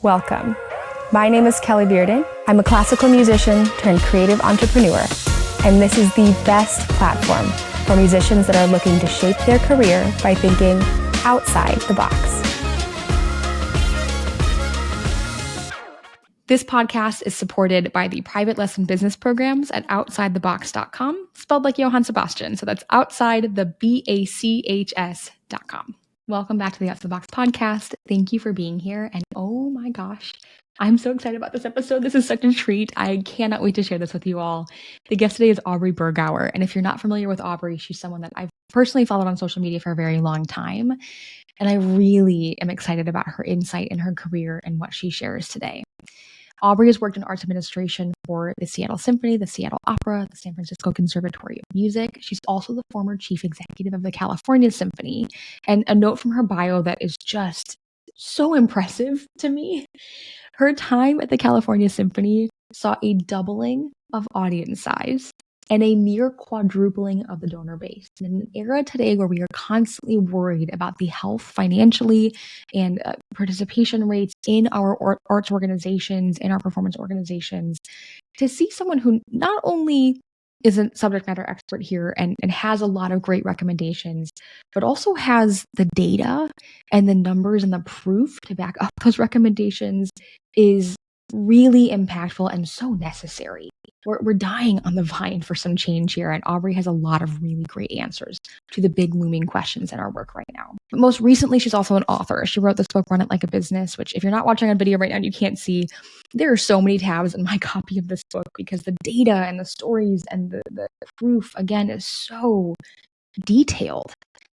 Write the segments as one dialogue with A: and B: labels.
A: Welcome. My name is Kelly Riordan. I'm a classical musician turned creative entrepreneur, and this is the best platform for musicians that are looking to shape their career by thinking outside the box. This podcast is supported by the private lesson business programs at OutsideTheBox.com, spelled like Johann Sebastian. So that's OutsideTheBachs.com. Welcome back to the Outside the Box podcast. Thank you for being here. And oh my gosh, I'm so excited about this episode. This is such a treat. I cannot wait to share this with you all. The guest today is Aubrey Bergauer. And if you're not familiar with Aubrey, she's someone that I've personally followed on social media for a very long time. And I really am excited about her insight in her career and what she shares today. Aubrey has worked in arts administration for the Seattle Symphony, the Seattle Opera, the San Francisco Conservatory of Music. She's also the former chief executive of the California Symphony. And a note from her bio that is just so impressive to me. Her time at the California Symphony saw a doubling of audience size and a near quadrupling of the donor base. In an era today where we are constantly worried about the health financially and participation rates in our arts organizations, in our performance organizations, to see someone who not only is a subject matter expert here and has a lot of great recommendations, but also has the data and the numbers and the proof to back up those recommendations is really impactful and so necessary. We're dying on the vine for some change here, and Aubrey has a lot of really great answers to the big looming questions in our work right now. But most recently, she's also an author. She wrote this book, Run It Like a Business, which if you're not watching on video right now, you can't see. There are so many tabs in my copy of this book because the data and the stories and the proof, again, is so detailed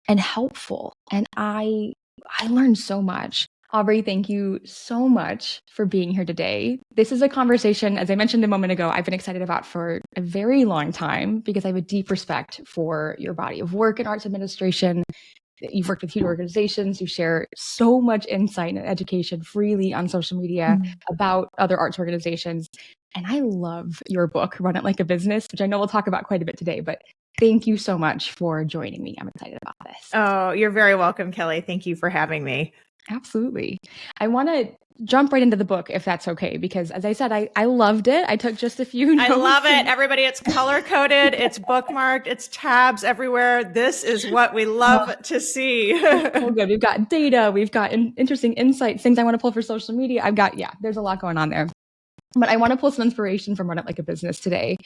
A: and helpful. And I learned so much. Aubrey, thank you so much for being here today. This is a conversation, as I mentioned a moment ago, I've been excited about for a very long time because I have a deep respect for your body of work in arts administration. You've worked with huge organizations. You share so much insight and education freely on social media about other arts organizations. And I love your book, Run It Like a Business, which I know we'll talk about quite a bit today, but thank you so much for joining me. I'm excited about this.
B: Oh, you're very welcome, Kelly. Thank you for having me.
A: Absolutely. I want to jump right into the book, if that's okay, because as I said, I loved it. I took just a few notes.
B: I love it. Everybody, it's color-coded. It's bookmarked. It's tabs everywhere. This is what we love to see.
A: Oh, good. We've got data. We've got interesting insights, things I want to pull for social media. There's a lot going on there. But I want to pull some inspiration from Run It Like a Business today.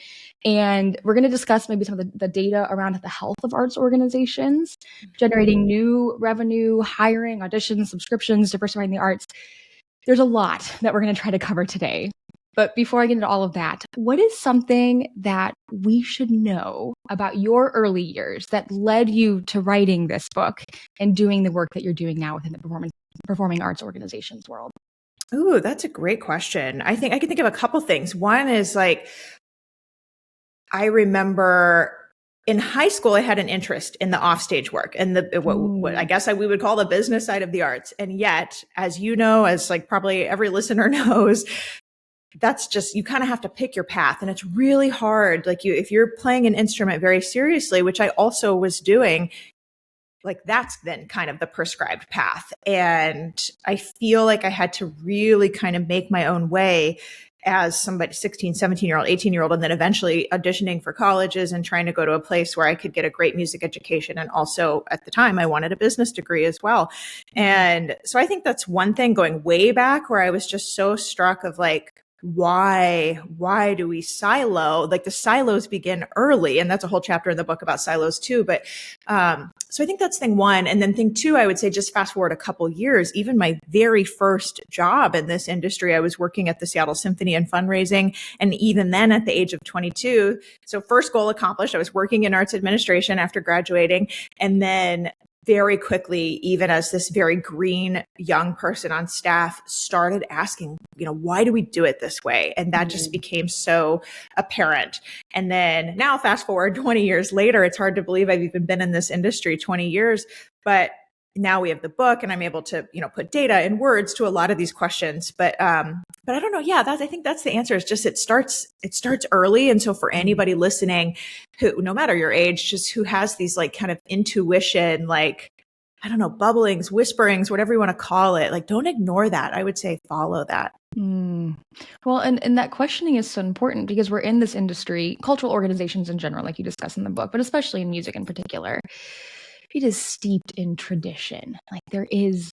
A: And we're going to discuss maybe some of the data around the health of arts organizations, generating new revenue, hiring, auditions, subscriptions, diversifying the arts. There's a lot that we're going to try to cover today. But before I get into all of that, what is something that we should know about your early years that led you to writing this book and doing the work that you're doing now within the performing arts organizations world?
B: Ooh, that's a great question. I think I can think of a couple things. One is I remember in high school, I had an interest in the offstage work and what I guess we would call the business side of the arts. And yet, as you know, as probably every listener knows, that's just, you kind of have to pick your path. And it's really hard. If you're playing an instrument very seriously, which I also was doing, that's then kind of the prescribed path. And I feel like I had to really kind of make my own way as somebody 16, 17-year-old, 18-year-old, and then eventually auditioning for colleges and trying to go to a place where I could get a great music education. And also at the time, I wanted a business degree as well. And so I think that's one thing going way back where I was just so struck of why do we silo? The silos begin early. And that's a whole chapter in the book about silos too. But, so I think that's thing one. And then thing two, I would say just fast forward a couple years, even my very first job in this industry, I was working at the Seattle Symphony in fundraising. And even then at the age of 22, so first goal accomplished, I was working in arts administration after graduating. And then very quickly, even as this very green young person on staff, started asking, why do we do it this way? And that just became so apparent. And then now fast forward 20 years later, it's hard to believe I've even been in this industry 20 years, but now we have the book and I'm able to, put data and words to a lot of these questions. But I don't know. Yeah, I think that's the answer. Is just, it starts early. And so for anybody listening who, no matter your age, just who has these kind of intuition, I don't know, bubblings, whisperings, whatever you want to call it. Like, don't ignore that. I would say follow that.
A: Well, and that questioning is so important because we're in this industry, cultural organizations in general, like you discuss in the book, but especially in music in particular, it is steeped in tradition. Like there is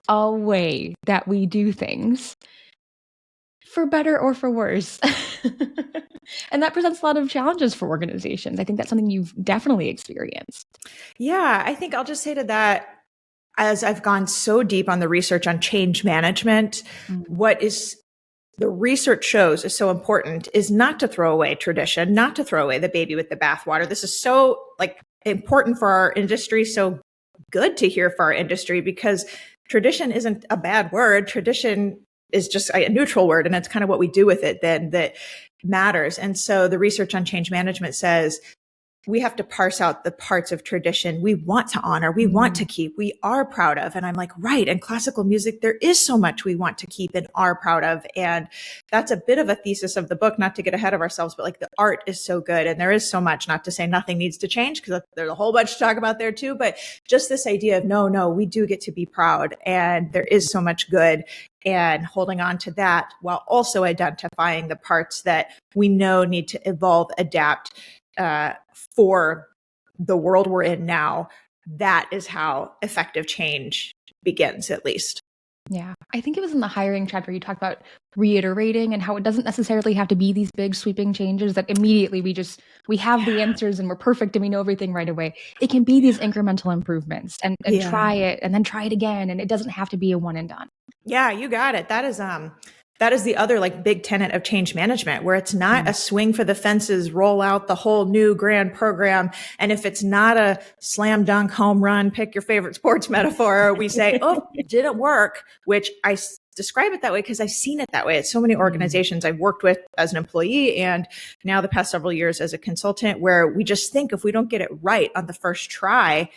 A: a way that we do things for better or for worse. And that presents a lot of challenges for organizations. I think that's something you've definitely experienced.
B: Yeah, I think I'll just say to that, as I've gone so deep on the research on change management, what is the research shows is so important is not to throw away tradition, not to throw away the baby with the bathwater. This is so like important for our industry, so good to hear for our industry, because tradition isn't a bad word. Tradition is just a neutral word, and it's kind of what we do with it then that matters. And so the research on change management says we have to parse out the parts of tradition we want to honor, we want to keep, we are proud of. And I'm like, right. In classical music, there is so much we want to keep and are proud of. And that's a bit of a thesis of the book, not to get ahead of ourselves, but like the art is so good. And there is so much, not to say nothing needs to change, because there's a whole bunch to talk about there too. But just this idea of no, we do get to be proud. And there is so much good, and holding on to that while also identifying the parts that we know need to evolve, adapt, for the world we're in now. That is how effective change begins, at least.
A: Yeah. I think it was in the hiring chapter you talked about reiterating and how it doesn't necessarily have to be these big sweeping changes that immediately we have the answers and we're perfect and we know everything right away. It can be these incremental improvements and try it and then try it again. And it doesn't have to be a one and done.
B: Yeah, you got it. That is the other like big tenet of change management, where it's not a swing for the fences, roll out the whole new grand program. And if it's not a slam dunk home run, pick your favorite sports metaphor, we say, oh, it didn't work, which I describe it that way because I've seen it that way at so many organizations I've worked with as an employee, and now the past several years as a consultant, where we just think if we don't get it right on the first try,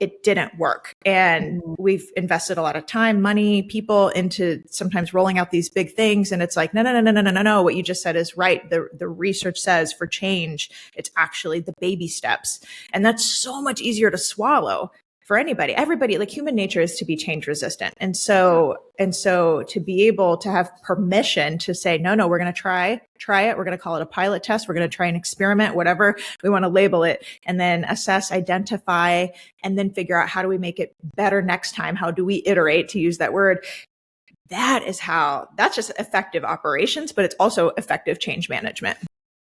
B: it didn't work. And we've invested a lot of time, money, people into sometimes rolling out these big things. And it's like, no. What you just said is right. The research says for change, it's actually the baby steps. And that's so much easier to swallow for everybody. Like, human nature is to be change resistant. And so to be able to have permission to say, no, we're going to try it. We're going to call it a pilot test. We're going to try an experiment, whatever we want to label it, and then assess, identify, and then figure out how do we make it better next time? How do we iterate, to use that word? That's just effective operations, but it's also effective change management.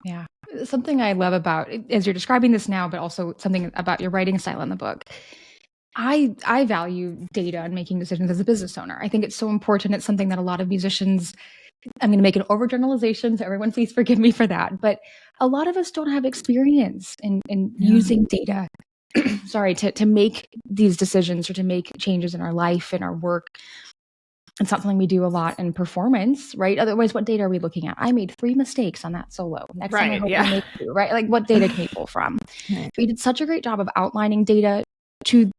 A: Yeah. Something I love about, as you're describing this now, but also something about your writing style in the book, I value data and making decisions as a business owner. I think it's so important. It's something that a lot of musicians, I'm going to make an overgeneralization, so everyone please forgive me for that, but a lot of us don't have experience in using data, to make these decisions or to make changes in our life, in our work. It's not something we do a lot in performance, right? Otherwise, what data are we looking at? I made 3 mistakes on that solo. Next time I hope I make 2, right? Like, what data can we pull from? Right. We did such a great job of outlining data to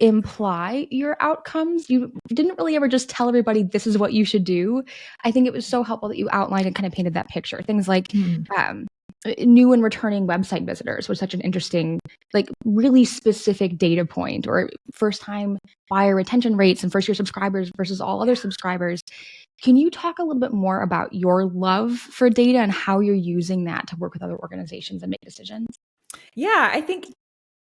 A: imply your outcomes. You didn't really ever just tell everybody this is what you should do. I think it was so helpful that you outlined and kind of painted that picture. Things like new and returning website visitors was such an interesting, like, really specific data point, or first time buyer retention rates and first year subscribers versus all other subscribers. Can you talk a little bit more about your love for data and how you're using that to work with other organizations and make decisions?
B: Yeah, I think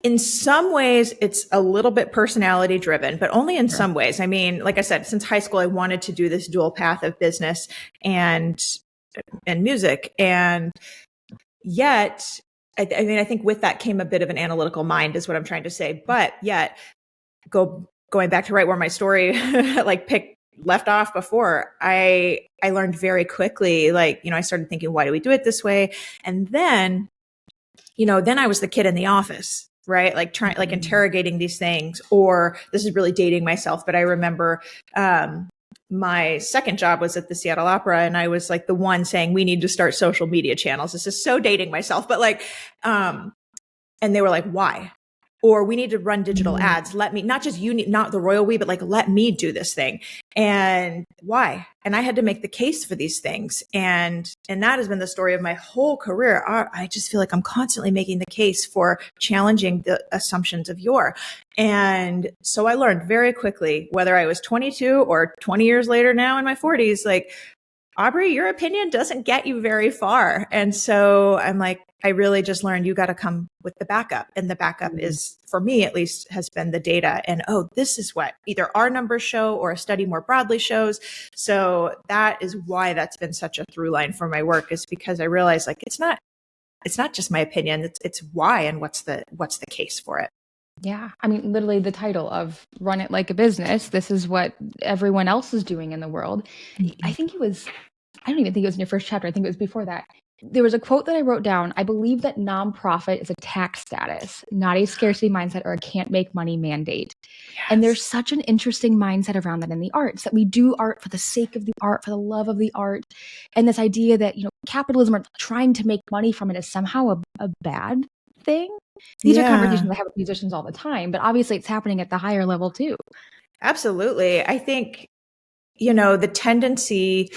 B: in some ways, it's a little bit personality driven, but only in some ways. I mean, like I said, since high school, I wanted to do this dual path of business and music. And yet, I think with that came a bit of an analytical mind, is what I'm trying to say. But yet, going back to right where my story left off before, I learned very quickly, I started thinking, why do we do it this way? And then, then I was the kid in the office, right? Interrogating these things. Or, this is really dating myself, but I remember my second job was at the Seattle Opera, and I was like the one saying, we need to start social media channels. This is so dating myself, but and they were like, why? or we need to run digital ads. Let me, not just you, not the royal we, but like, let me do this thing. And why? And I had to make the case for these things. And that has been the story of my whole career. I just feel like I'm constantly making the case for challenging the assumptions of yore. And so I learned very quickly, whether I was 22 or 20 years later now in my 40s, like, Aubrey, your opinion doesn't get you very far. And so I'm like, I really just learned you got to come with the backup. And the backup is, for me at least, has been the data. And this is what either our numbers show or a study more broadly shows. So that is why that's been such a through line for my work, is because I realized, like, it's not just my opinion. It's why and what's the case for it.
A: Yeah. I mean, literally the title of Run It Like a Business. This is what everyone else is doing in the world. I think I don't even think it was in your first chapter. I think it was before that. There was a quote that I wrote down. I believe that nonprofit is a tax status, not a scarcity mindset or a can't make money mandate. Yes. And there's such an interesting mindset around that in the arts, that we do art for the sake of the art, for the love of the art. And this idea that, capitalism or trying to make money from it is somehow a bad thing. These are conversations I have with musicians all the time, but obviously it's happening at the higher level too.
B: Absolutely. I think, the tendency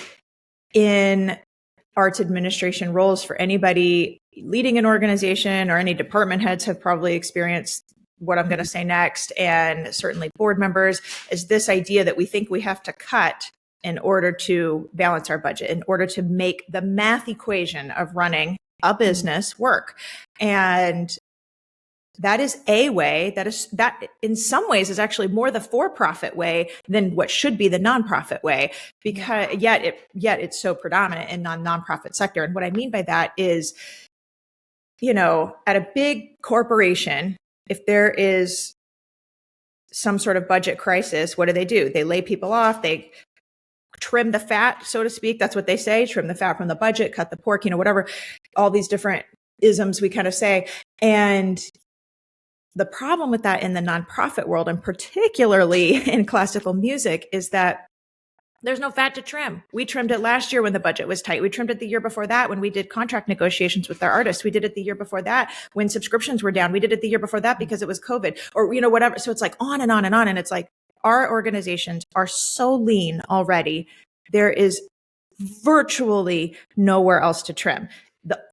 B: in arts administration roles for anybody leading an organization, or any department heads have probably experienced what I'm going to say next, and certainly board members, is this idea that we think we have to cut in order to balance our budget, in order to make the math equation of running a business work. And that is a way that in some ways is actually more the for-profit way than what should be the nonprofit way, because yet it's so predominant in nonprofit sector. And what I mean by that is, at a big corporation, if there is some sort of budget crisis, what do? They lay people off. They trim the fat, so to speak. That's what they say. Trim the fat from the budget, cut the pork, whatever, all these different isms we kind of say. And the problem with that in the nonprofit world, and particularly in classical music, is that there's no fat to trim. We trimmed it last year when the budget was tight. We trimmed it the year before that when we did contract negotiations with our artists. We did it the year before that when subscriptions were down. We did it the year before that because it was COVID, or, whatever. So it's like on and on and on. And it's like, our organizations are so lean already. There is virtually nowhere else to trim.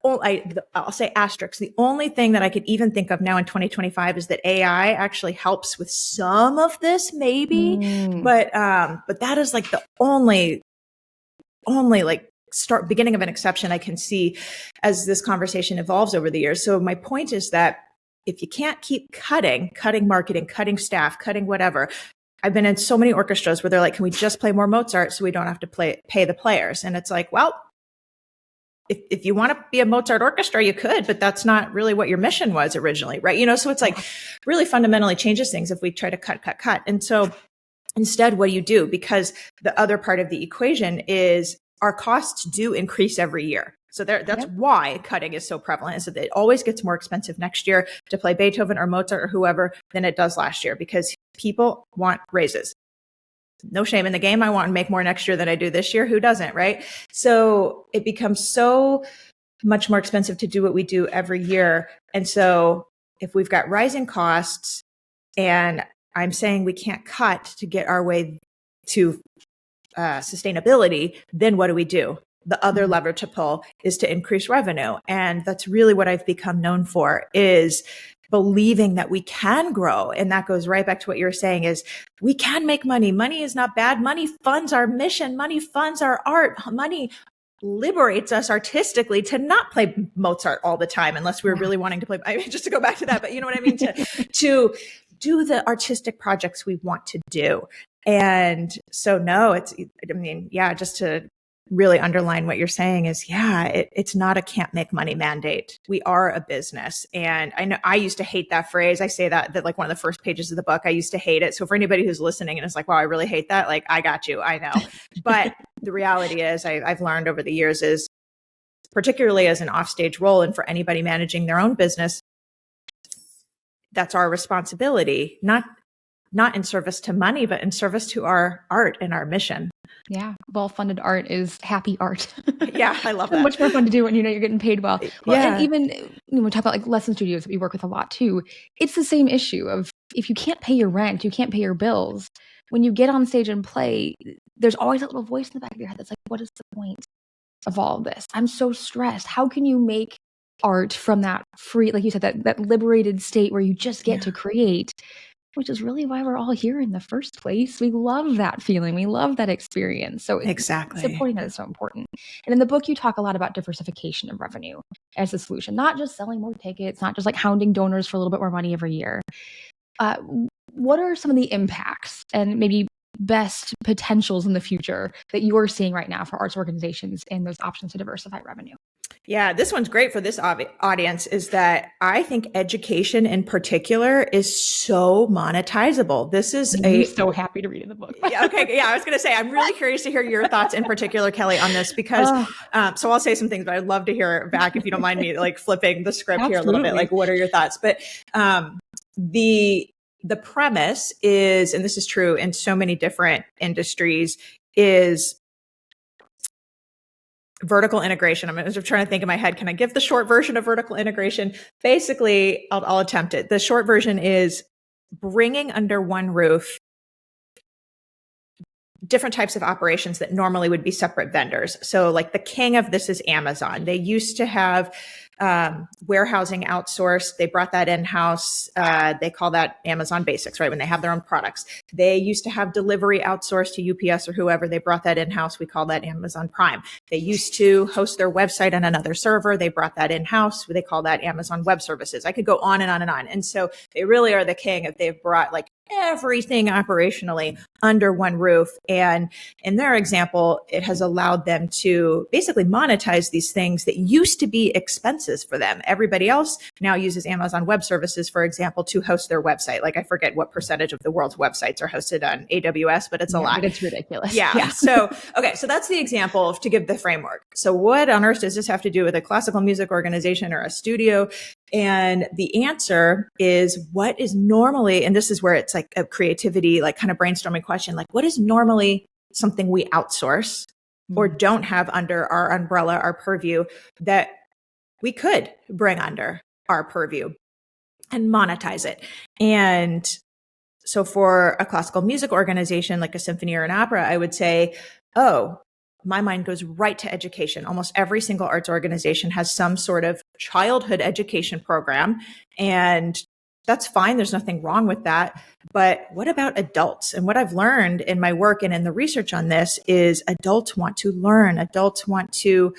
B: I'll say asterisks. The only thing that I could even think of now in 2025 is that AI actually helps with some of this, maybe, but that is like the only like beginning of an exception I can see as this conversation evolves over the years. So my point is that if you can't keep cutting marketing, cutting staff, cutting whatever. I've been in so many orchestras where they're like, can we just play more Mozart so we don't have to pay the players? And it's like, well, if you want to be a Mozart orchestra, you could, but that's not really what your mission was originally, right? So it's like really fundamentally changes things if we try to cut. And so instead, what do you do? Because the other part of the equation is our costs do increase every year. So that's why cutting is so prevalent, is that it always gets more expensive next year to play Beethoven or Mozart or whoever than it does last year, because people want raises. No shame in the game. I want to make more next year than I do this year. Who doesn't, right? So it becomes so much more expensive to do what we do every year. And so if we've got rising costs, and I'm saying we can't cut to get our way to sustainability, then what do? The other lever to pull is to increase revenue. And that's really what I've become known for, is believing that we can grow. And that goes right back to what you were saying, is we can make money. Money is not bad. Money funds our mission. Money funds our art. Money liberates us artistically to not play Mozart all the time, unless we're really wanting to play, just to go back to that, but you know what I mean? To do the artistic projects we want to do. And so, no, just to really underline what you're saying is, it's not a can't make money mandate. We are a business. And I know I used to hate that phrase. I say that like one of the first pages of the book, I used to hate it. So for anybody who's listening and is like, wow, I really hate that, like, I got you, I know. But the reality is, I've learned over the years is, particularly as an offstage role, and for anybody managing their own business, that's our responsibility, not not in service to money, but in service to our art and our mission.
A: Yeah. Well-funded art is happy art.
B: Yeah, I love that.
A: Much more fun to do when you know you're getting paid well.
B: Yeah.
A: And even when we talk about like lesson studios that we work with a lot too, it's the same issue of if you can't pay your rent, you can't pay your bills. When you get on stage and play, there's always that little voice in the back of your head that's like, what is the point of all of this? I'm so stressed. How can you make art from that free, like you said, that liberated state where you just get to create, which is really why we're all here in the first place. We love that feeling. We love that experience. So
B: exactly,
A: supporting that is so important. And in the book, you talk a lot about diversification of revenue as a solution, not just selling more tickets, not just like hounding donors for a little bit more money every year. What are some of the impacts and maybe best potentials in the future that you're seeing right now for arts organizations and those options to diversify revenue?
B: Yeah, this one's great for this audience is that I think education in particular is so monetizable. This is
A: I'm so happy to read in the book.
B: Okay. Yeah, I was going to say, I'm really curious to hear your thoughts in particular, Kelly, on this because, so I'll say some things, but I'd love to hear back if you don't mind me like flipping the script here a little bit. Like, what are your thoughts? But the premise is, and this is true in so many different industries, is vertical integration. I'm just trying to think in my head. Can I give the short version of vertical integration? Basically, I'll attempt it. The short version is bringing under one roof different types of operations that normally would be separate vendors. So like the king of this is Amazon. They used to have warehousing outsourced. They brought that in-house. They call that Amazon Basics, right? When they have their own products. They used to have delivery outsourced to UPS or whoever. They brought that in-house. We call that Amazon Prime. They used to host their website on another server. They brought that in-house. They call that Amazon Web Services. I could go on and on and on. And so they really are the king if they've brought like everything operationally under one roof. And in their example, it has allowed them to basically monetize these things that used to be expenses for them. Everybody else now uses Amazon Web Services, for example, to host their website. Like I forget what percentage of the world's websites are hosted on AWS, but it's a lot.
A: But it's ridiculous.
B: Yeah. So, okay. So that's the example to give the framework. So what on earth does this have to do with a classical music organization or a studio? And the answer is what is normally, and this is where it's like a creativity, like kind of brainstorming question, like what is normally something we outsource or don't have under our umbrella, our purview that we could bring under our purview and monetize it. And so for a classical music organization, like a symphony or an opera, I would say, oh, my mind goes right to education. Almost every single arts organization has some sort of childhood education program, and that's fine. There's nothing wrong with that. But what about adults? And what I've learned in my work and in the research on this is adults want to learn. Adults want to,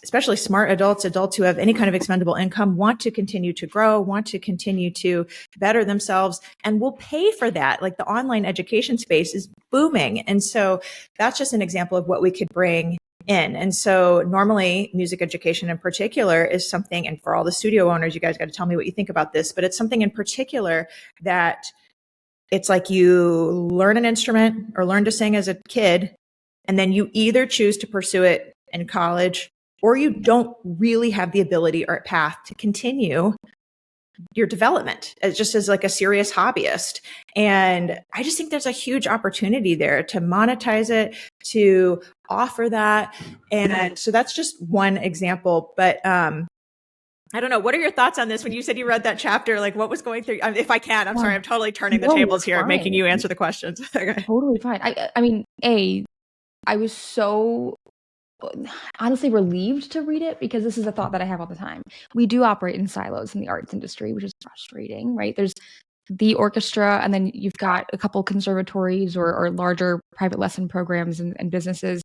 B: especially smart adults who have any kind of expendable income, want to continue to grow, want to continue to better themselves, and will pay for that. Like the online education space is booming. And so that's just an example of what we could bring in. And so normally music education in particular is something, and for all the studio owners, you guys got to tell me what you think about this, but it's something in particular that it's like you learn an instrument or learn to sing as a kid, and then you either choose to pursue it in college or you don't really have the ability or path to continue your development as just as like a serious hobbyist. And I just think there's a huge opportunity there to monetize it, to offer that. And so that's just one example. But I don't know. What are your thoughts on this? When you said you read that chapter, like what was going through? If I can, I'm sorry, I'm totally turning the tables here, making you answer the questions. Okay.
A: Totally fine. I mean, I was so honestly relieved to read it because this is a thought that I have all the time. We do operate in silos in the arts industry, which is frustrating, right? There's the orchestra, and then you've got a couple conservatories or larger private lesson programs and businesses.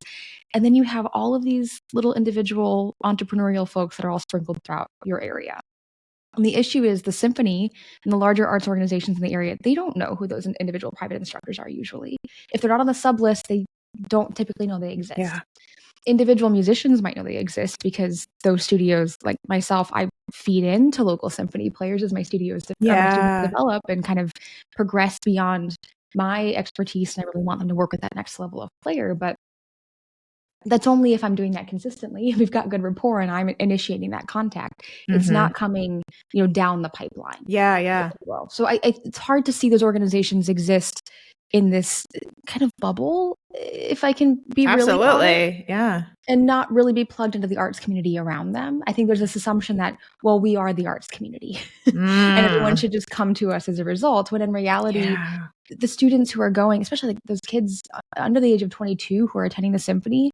A: And then you have all of these little individual entrepreneurial folks that are all sprinkled throughout your area. And the issue is the symphony and the larger arts organizations in the area, they don't know who those individual private instructors are usually. If they're not on the sub list, they don't typically know they exist.
B: Yeah.
A: Individual musicians might know they exist because those studios, like myself, I feed into local symphony players as my studios develop and kind of progress beyond my expertise. And I really want them to work with that next level of player. But that's only if I'm doing that consistently. We've got good rapport and I'm initiating that contact. It's not coming, down the pipeline.
B: Yeah.
A: Well, so it's hard to see those organizations exist in this kind of bubble, if I can be really honest.
B: Absolutely. Yeah.
A: And not really be plugged into the arts community around them. I think there's this assumption that, well, we are the arts community and everyone should just come to us as a result. When in reality, the students who are going, especially like those kids under the age of 22 who are attending the symphony,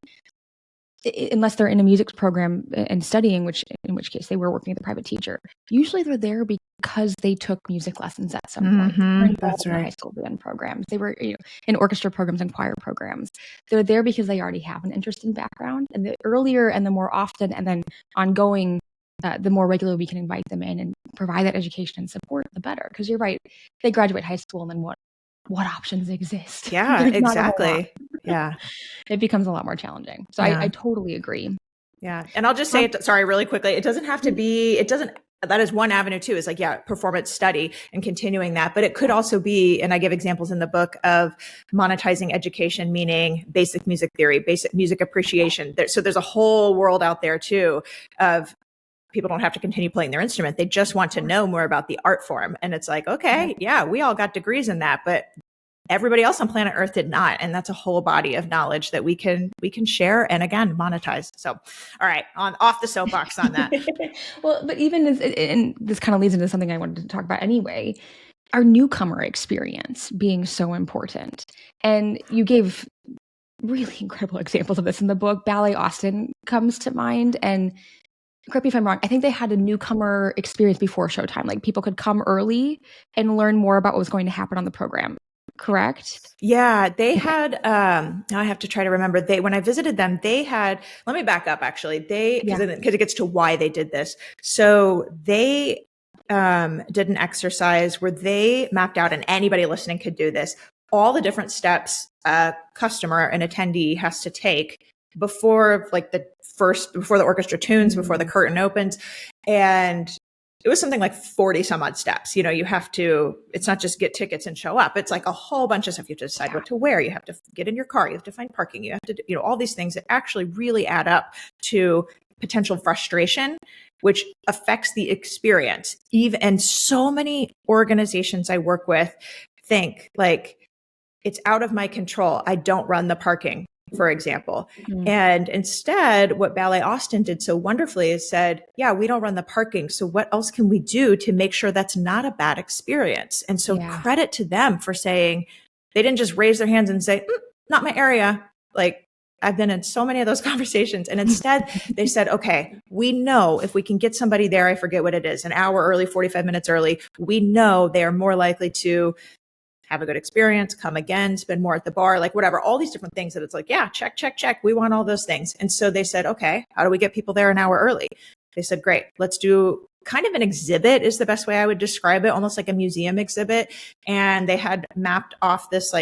A: unless they're in a music program and studying, in which case they were working with a private teacher, usually they're there because they took music lessons at some point.
B: That's right.
A: High school band programs. They were in orchestra programs and choir programs. They're there because they already have an interest in background. And the earlier and the more often and then ongoing, the more regularly we can invite them in and provide that education and support, the better. Because you're right, they graduate high school and then what options exist?
B: Yeah, exactly. Yeah.
A: It becomes a lot more challenging. So I totally agree.
B: Yeah. And I'll just say it, sorry, really quickly. It doesn't have to be, that is one avenue too, is like, performance study and continuing that. But it could also be, and I give examples in the book of monetizing education, meaning basic music theory, basic music appreciation. So there's a whole world out there too of people don't have to continue playing their instrument. They just want to know more about the art form. And it's like, okay, we all got degrees in that, but everybody else on planet Earth did not. And that's a whole body of knowledge that we can share and again, monetize. So, all right, off the soapbox on that.
A: Well, but even and this kind of leads into something I wanted to talk about anyway, our newcomer experience being so important. And you gave really incredible examples of this in the book. Ballet Austin comes to mind. And correct me if I'm wrong, I think they had a newcomer experience before showtime. Like people could come early and learn more about what was going to happen on the program. Correct?
B: Yeah, they had, now I have to try to remember, when I visited them, they had, let me back up actually, because it gets to why they did this. So they did an exercise where they mapped out, and anybody listening could do this, all the different steps a customer, an attendee has to take before before the orchestra tunes, before the curtain opens. And it was something like 40 some odd steps. You have to, it's not just get tickets and show up. It's like a whole bunch of stuff. You have to decide what to wear. You have to get in your car. You have to find parking. You have to, all these things that actually really add up to potential frustration, which affects the experience. And so many organizations I work with think like, it's out of my control. I don't run the parking, for example. And instead, what Ballet Austin did so wonderfully is said, we don't run the parking. So what else can we do to make sure that's not a bad experience? And so credit to them for saying, they didn't just raise their hands and say, not my area. Like I've been in so many of those conversations. And instead they said, okay, we know if we can get somebody there, I forget what it is, an hour early, 45 minutes early, we know they are more likely to have a good experience, come again, spend more at the bar, like whatever, all these different things that it's like, check. We want all those things. And so they said, okay, how do we get people there an hour early? They said, great, let's do kind of an exhibit is the best way I would describe it, almost like a museum exhibit. And they had mapped off this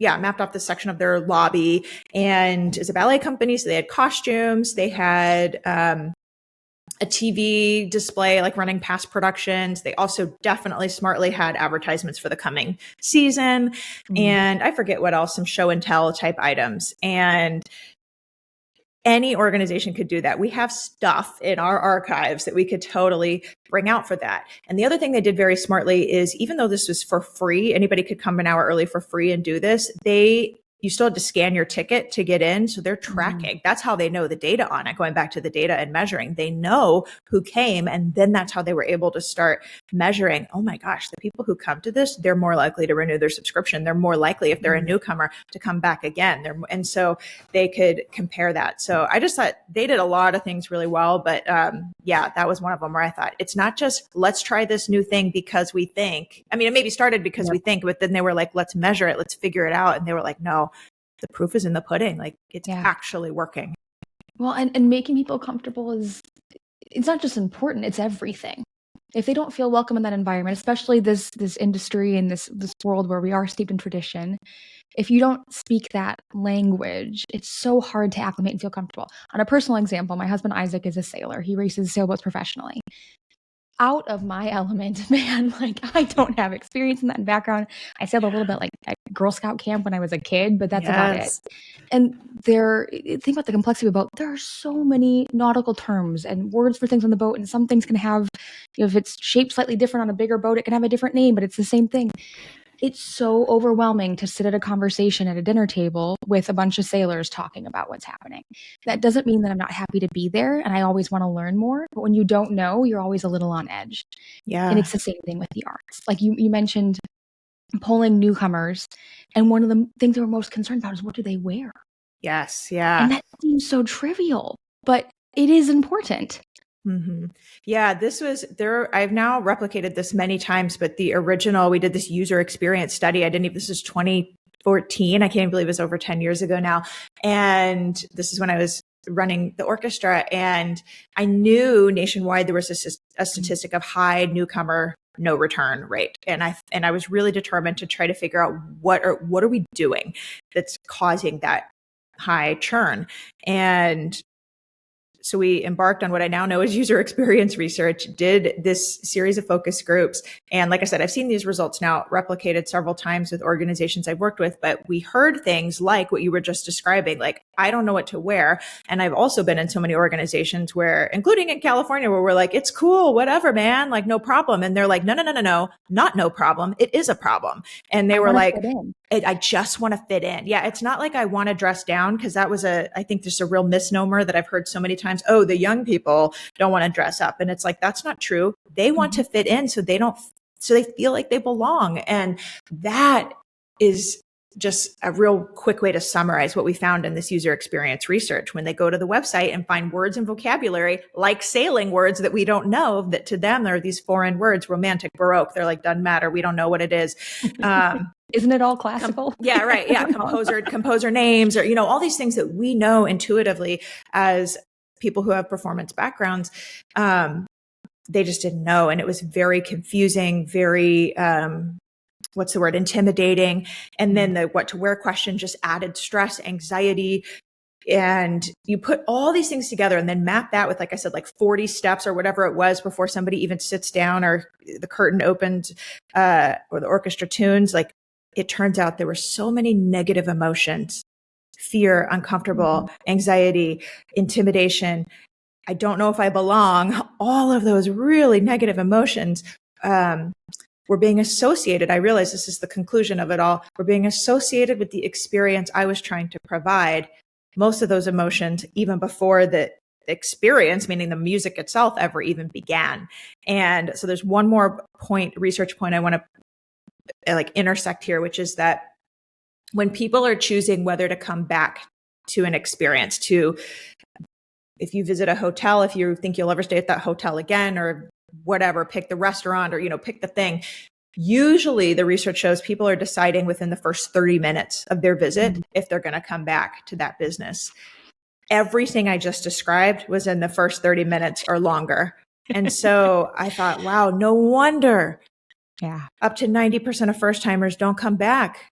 B: mapped off this section of their lobby, and it's a ballet company. So they had costumes, they had, a TV display, like running past productions. They also definitely smartly had advertisements for the coming season. And I forget what else, some show and tell type items. And any organization could do that. We have stuff in our archives that we could totally bring out for that. And the other thing they did very smartly is, even though this was for free, anybody could come an hour early for free and do this. You still had to scan your ticket to get in. So they're tracking. That's how they know the data on it. Going back to the data and measuring, they know who came. And then that's how they were able to start measuring. Oh my gosh, the people who come to this, they're more likely to renew their subscription. They're more likely, if they're a newcomer, to come back again. And so they could compare that. So I just thought they did a lot of things really well. But that was one of them where I thought, it's not just let's try this new thing because we think. I mean, it maybe started because we think, but then they were like, let's measure it. Let's figure it out. And they were like, no, the proof is in the pudding. Like it's actually working.
A: Well, and making people comfortable it's not just important, it's everything. If they don't feel welcome in that environment, especially this industry and this world where we are steeped in tradition, if you don't speak that language, it's so hard to acclimate and feel comfortable. On a personal example, my husband Isaac is a sailor. He races sailboats professionally. out of my element, man. Like, I don't have experience in that background. I sailed a little bit like at Girl Scout camp when I was a kid, but that's about it. And think about the complexity of a boat. There are so many nautical terms and words for things on the boat, and some things can have, if it's shaped slightly different on a bigger boat, it can have a different name, but it's the same thing. It's so overwhelming to sit at a conversation at a dinner table with a bunch of sailors talking about what's happening. That doesn't mean that I'm not happy to be there and I always want to learn more. But when you don't know, you're always a little on edge.
B: Yeah.
A: And it's the same thing with the arts. Like you mentioned polling newcomers. And one of the things they were most concerned about is, what do they wear?
B: Yes. Yeah.
A: And that seems so trivial, but it is important.
B: Mm-hmm. Yeah, this was there. I've now replicated this many times, but the original, we did this user experience study. This is 2014. I can't believe it was over 10 years ago now. And this is when I was running the orchestra, and I knew nationwide there was a statistic of high newcomer no return rate. And I was really determined to try to figure out what are we doing that's causing that high churn. And so we embarked on what I now know as user experience research, did this series of focus groups. And like I said, I've seen these results now replicated several times with organizations I've worked with, but we heard things like what you were just describing, like, I don't know what to wear. And I've also been in so many organizations where, including in California, where we're like, it's cool, whatever, man, like no problem. And they're like, no, not no problem. It is a problem. And they were like, I just want to fit in. Yeah. It's not like I want to dress down, because that was I think there's a real misnomer that I've heard so many times. Oh, the young people don't want to dress up. And it's like, that's not true. They want to fit in so they feel like they belong. And that is just a real quick way to summarize what we found in this user experience research. When they go to the website and find words and vocabulary, like sailing words that we don't know, that to them are these foreign words, romantic, Baroque. They're like, doesn't matter. We don't know what it is.
A: Isn't it all classical?
B: Yeah, right. Yeah. Composer names, or, all these things that we know intuitively as people who have performance backgrounds. They just didn't know. And it was very confusing, very, intimidating. And then the what to wear question just added stress, anxiety. And you put all these things together and then map that with, like I said, like 40 steps or whatever it was before somebody even sits down or the curtain opens, or the orchestra tunes. Like, it turns out there were so many negative emotions: fear, uncomfortable, anxiety, intimidation. I don't know if I belong. All of those really negative emotions, were being associated. I realize this is the conclusion of it all. We're being associated with the experience I was trying to provide. Most of those emotions, even before the experience, meaning the music itself, ever even began. And so there's one more research point I want to intersect here, which is that when people are choosing whether to come back to an experience, if you visit a hotel, if you think you'll ever stay at that hotel again, or whatever, pick the restaurant, or, pick the thing. Usually the research shows people are deciding within the first 30 minutes of their visit if they're going to come back to that business. Everything I just described was in the first 30 minutes or longer. And so I thought, wow, no wonder up to 90% of first timers don't come back.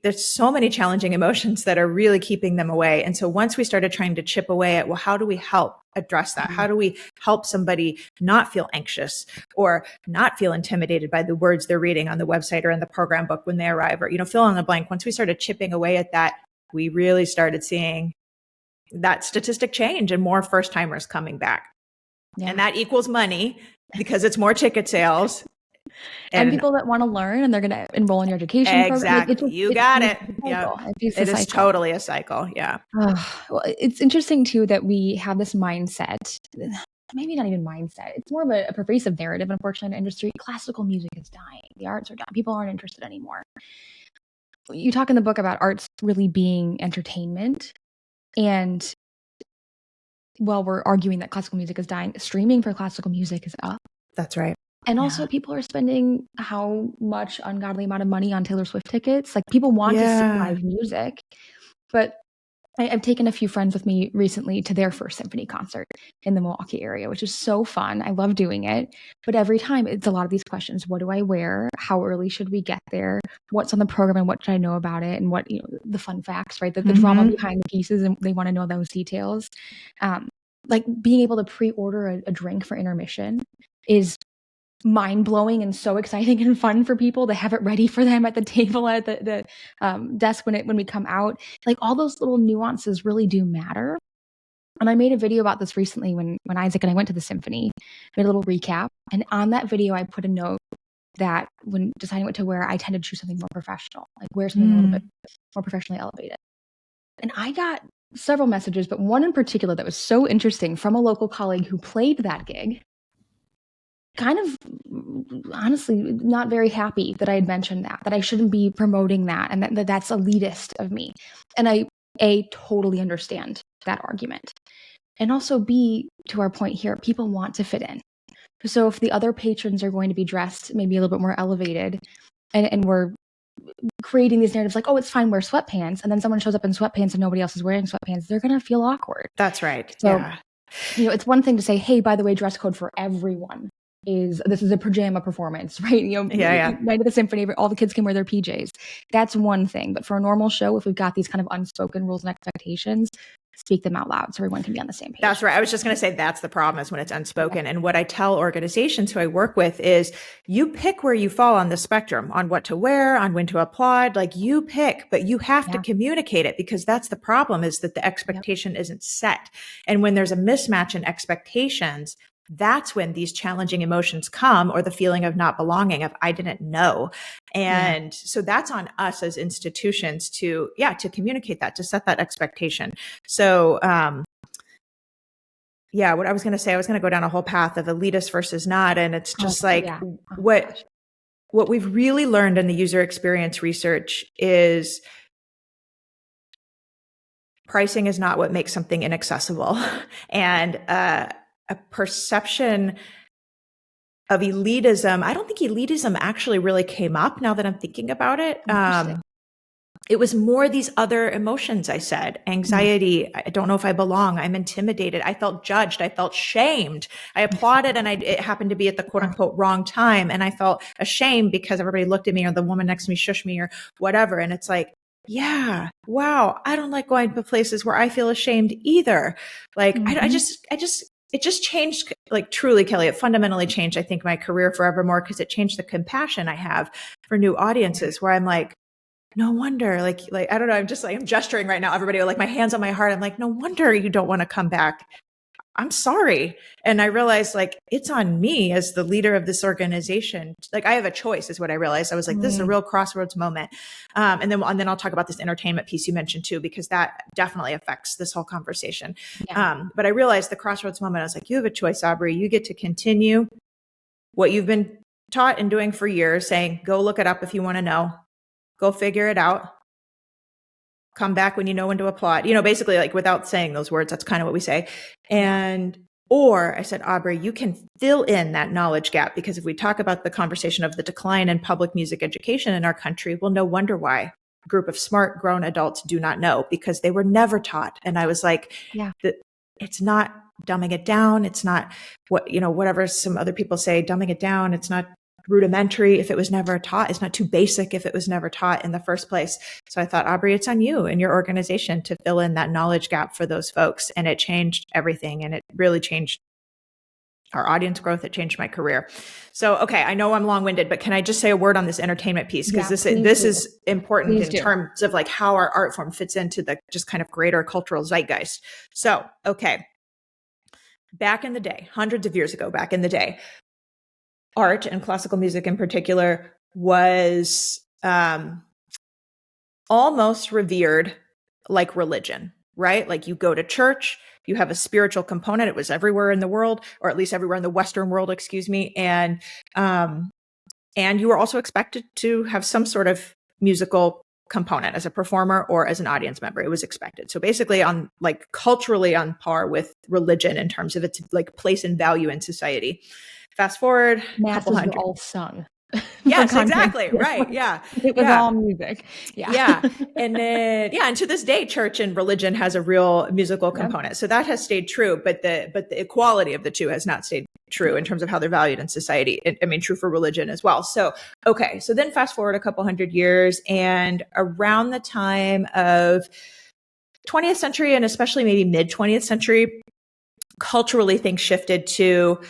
B: There's so many challenging emotions that are really keeping them away. And so once we started trying to chip away at, well, how do we help address that? How do we help somebody not feel anxious or not feel intimidated by the words they're reading on the website or in the program book when they arrive, or, fill in the blank. Once we started chipping away at that, we really started seeing that statistic change and more first timers coming back. Yeah. And that equals money, because it's more ticket sales.
A: And people that want to learn, and they're going to enroll in your education program.
B: Exactly. You got it. Yeah. It is totally a cycle. Yeah.
A: Well, it's interesting too that we have this mindset, maybe not even mindset. It's more of a pervasive narrative, unfortunately, in the industry. Classical music is dying. The arts are dying. People aren't interested anymore. You talk in the book about arts really being entertainment. And while we're arguing that classical music is dying, streaming for classical music is up.
B: That's right.
A: And also people are spending how much ungodly amount of money on Taylor Swift tickets. Like, people want to see live music. But I've taken a few friends with me recently to their first symphony concert in the Milwaukee area, which is so fun. I love doing it. But every time it's a lot of these questions. What do I wear? How early should we get there? What's on the program and what should I know about it? And what, the fun facts, right? The drama behind the pieces, and they want to know those details. like being able to pre-order a drink for intermission is mind-blowing and so exciting and fun for people to have it ready for them at the table at the desk when we come out. Like all those little nuances really do matter. And I made a video about this recently when Isaac and I went to the symphony. I made a little recap, and on that video I put a note that when deciding what to wear, I tend to choose something more professional, like wear something a little bit more professionally elevated. And I got several messages, but one in particular that was so interesting from a local colleague who played that gig, kind of honestly not very happy that I had mentioned that I shouldn't be promoting that, and that's elitist of me. And I, A, totally understand that argument. And also B, to our point here, people want to fit in. So if the other patrons are going to be dressed maybe a little bit more elevated, and we're creating these narratives like, oh, it's fine, wear sweatpants, and then someone shows up in sweatpants and nobody else is wearing sweatpants, they're going to feel awkward.
B: That's right.
A: So,
B: yeah.
A: It's one thing to say, hey, by the way, dress code for everyone this is a pajama performance, right? Night at the symphony, all the kids can wear their PJs. That's one thing. But for a normal show, if we've got these kind of unspoken rules and expectations, speak them out loud so everyone can be on the same page.
B: That's right. I was just going to say that's the problem is when it's unspoken. And what I tell organizations who I work with is you pick where you fall on the spectrum, on what to wear, on when to applaud, like you pick, but you have to communicate it, because that's the problem, is that the expectation isn't set. And when there's a mismatch in expectations, that's when these challenging emotions come, or the feeling of not belonging, of I didn't know. And so that's on us as institutions to communicate that, to set that expectation. So, what I was going to say, I was going to go down a whole path of elitist versus not. And it's just what we've really learned in the user experience research is pricing is not what makes something inaccessible. And, a perception of elitism. I don't think elitism actually really came up now that I'm thinking about it. It was more these other emotions I said. Anxiety. I don't know if I belong. I'm intimidated. I felt judged. I felt shamed. I applauded and it happened to be at the quote unquote wrong time. And I felt ashamed because everybody looked at me, or the woman next to me shushed me or whatever. And it's like, yeah, wow. I don't like going to places where I feel ashamed either. Like it just changed, like truly, Kelly, it fundamentally changed, I think, my career forevermore, because it changed the compassion I have for new audiences, where I'm like, no wonder, like, I don't know, I'm gesturing right now, everybody, like my hands on my heart. I'm like, no wonder you don't want to come back. I'm sorry. And I realized, like, it's on me as the leader of this organization. Like, I have a choice is what I realized. I was like, this is a real crossroads moment. And then I'll talk about this entertainment piece you mentioned too, because that definitely affects this whole conversation. But I realized the crossroads moment, I was like, you have a choice, Aubrey. You get to continue what you've been taught and doing for years, saying, go look it up if you want to know, go figure it out. Come back when you know when to applaud, basically, like, without saying those words, that's kind of what we say. Or I said, Aubrey, you can fill in that knowledge gap, because if we talk about the conversation of the decline in public music education in our country, well, no wonder why a group of smart grown adults do not know, because they were never taught. And I was like, it's not dumbing it down. It's not whatever some other people say, dumbing it down. It's not rudimentary if it was never taught. It's not too basic if it was never taught in the first place. So I thought, Aubrey, it's on you and your organization to fill in that knowledge gap for those folks. And it changed everything. And it really changed our audience growth. It changed my career. So, okay, I know I'm long-winded, but can I just say a word on this entertainment piece? Because this is important in terms of like how our art form fits into the just kind of greater cultural zeitgeist. So, okay. Back in the day, hundreds of years ago, back in the day, art, and classical music in particular, was almost revered like religion, right? Like, you go to church, you have a spiritual component. It was everywhere in the world, or at least everywhere in the Western world, and you were also expected to have some sort of musical component as a performer or as an audience member. It was expected. So basically, on like culturally on par with religion in terms of its like place and value in society. Fast forward,
A: masses were all sung.
B: Yes, exactly. Right. Yeah.
A: It was all music.
B: Yeah. And then, and to this day, church and religion has a real musical component. So that has stayed true, but the equality of the two has not stayed true in terms of how they're valued in society. I mean, true for religion as well. So, okay. So then fast forward a couple hundred years, and around the time of 20th century, and especially maybe mid 20th century, culturally things shifted to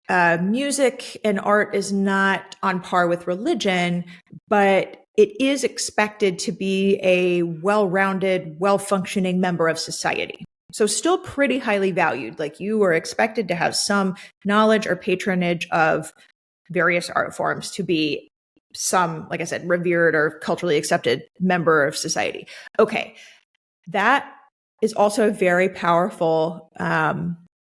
B: music and art is not on par with religion, but it is expected to be a well-rounded, well-functioning member of society. So still pretty highly valued. Like you were expected to have some knowledge or patronage of various art forms to be some, like I said, revered or culturally accepted member of society. Okay. That is also a very powerful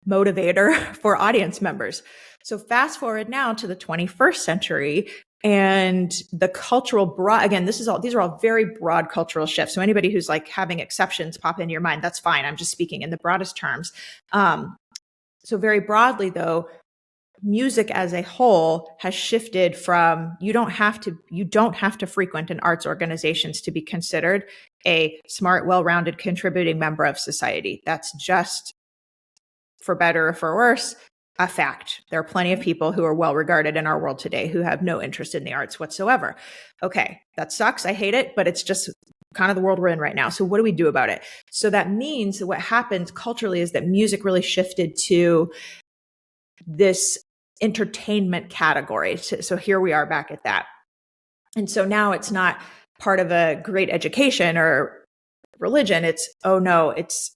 B: motivator for audience members. So fast forward now to the 21st century and the cultural again, these are all very broad cultural shifts. So anybody who's like having exceptions pop into your mind, that's fine. I'm just speaking in the broadest terms. So very broadly though, music as a whole has shifted from you don't have to frequent an arts organizations to be considered a smart, well-rounded, contributing member of society. That's just, for better or for worse, a fact. There are plenty of people who are well regarded in our world today who have no interest in the arts whatsoever. Okay, that sucks. I hate it, but it's just kind of the world we're in right now. So what do we do about it? So that means that what happens culturally is that music really shifted to this entertainment category. So here we are back at that. And so now it's not part of a great education or religion. It's, oh no, it's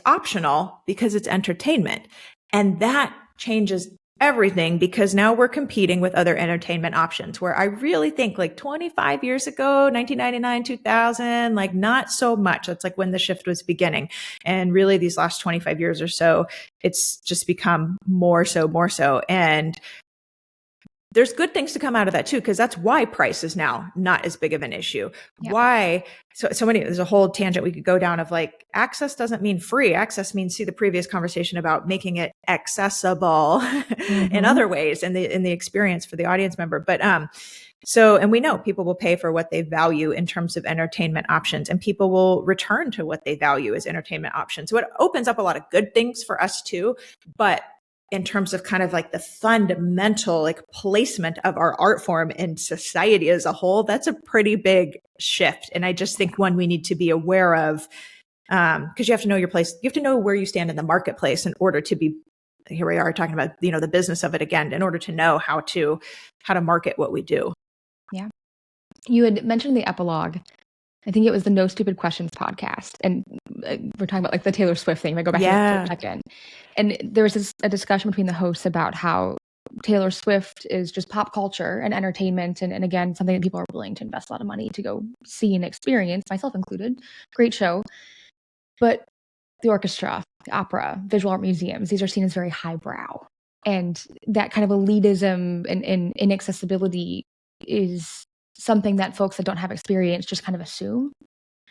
B: optional because it's entertainment. And that changes everything because now we're competing with other entertainment options where I really think like 25 years ago, 1999, 2000, like not so much. That's like when the shift was beginning. And really these last 25 years or so, it's just become more so. And there's good things to come out of that too, because that's why price is now not as big of an issue. Yep. Why? So many, there's a whole tangent we could go down of like, access doesn't mean free. Access means, see the previous conversation about making it accessible in other ways in the experience for the audience member. But, and we know people will pay for what they value in terms of entertainment options, and people will return to what they value as entertainment options. So it opens up a lot of good things for us too, but in terms of kind of like the fundamental like placement of our art form in society as a whole, that's a pretty big shift. And I just think one we need to be aware of, because you have to know your place. You have to know where you stand in the marketplace in order to be, here we are talking about, the business of it again, in order to know how to market what we do.
A: Yeah. You had mentioned the epilogue. I think it was the No Stupid Questions podcast. And we're talking about like the Taylor Swift thing. I go back and check in. And there was a discussion between the hosts about how Taylor Swift is just pop culture and entertainment. And again, something that people are willing to invest a lot of money to go see and experience, myself included. Great show. But the orchestra, the opera, visual art museums, these are seen as very highbrow. And that kind of elitism and inaccessibility is something that folks that don't have experience just kind of assume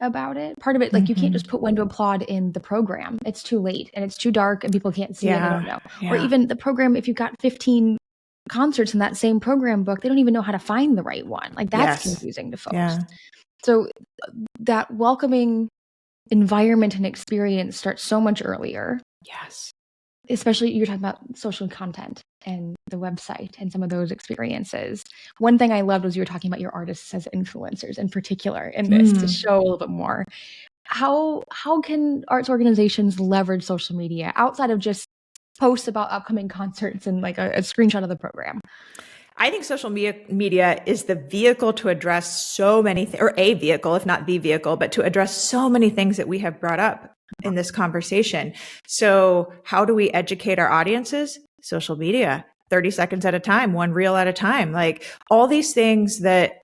A: about it. Part of it, like you can't just put When to Applaud in the program. It's too late and it's too dark and people can't see it and they don't know. Yeah. Or even the program, if you've got 15 concerts in that same program book, they don't even know how to find the right one. Like that's confusing to folks. Yeah. So that welcoming environment and experience starts so much earlier.
B: Yes.
A: Especially you're talking about social content and the website and some of those experiences. One thing I loved was you were talking about your artists as influencers in particular in this to show a little bit more. How can arts organizations leverage social media outside of just posts about upcoming concerts and like a screenshot of the program?
B: I think social media is the vehicle to address so many or a vehicle, if not the vehicle, but to address so many things that we have brought up in this conversation. So how do we educate our audiences? Social media, 30 seconds at a time, one reel at a time, like all these things that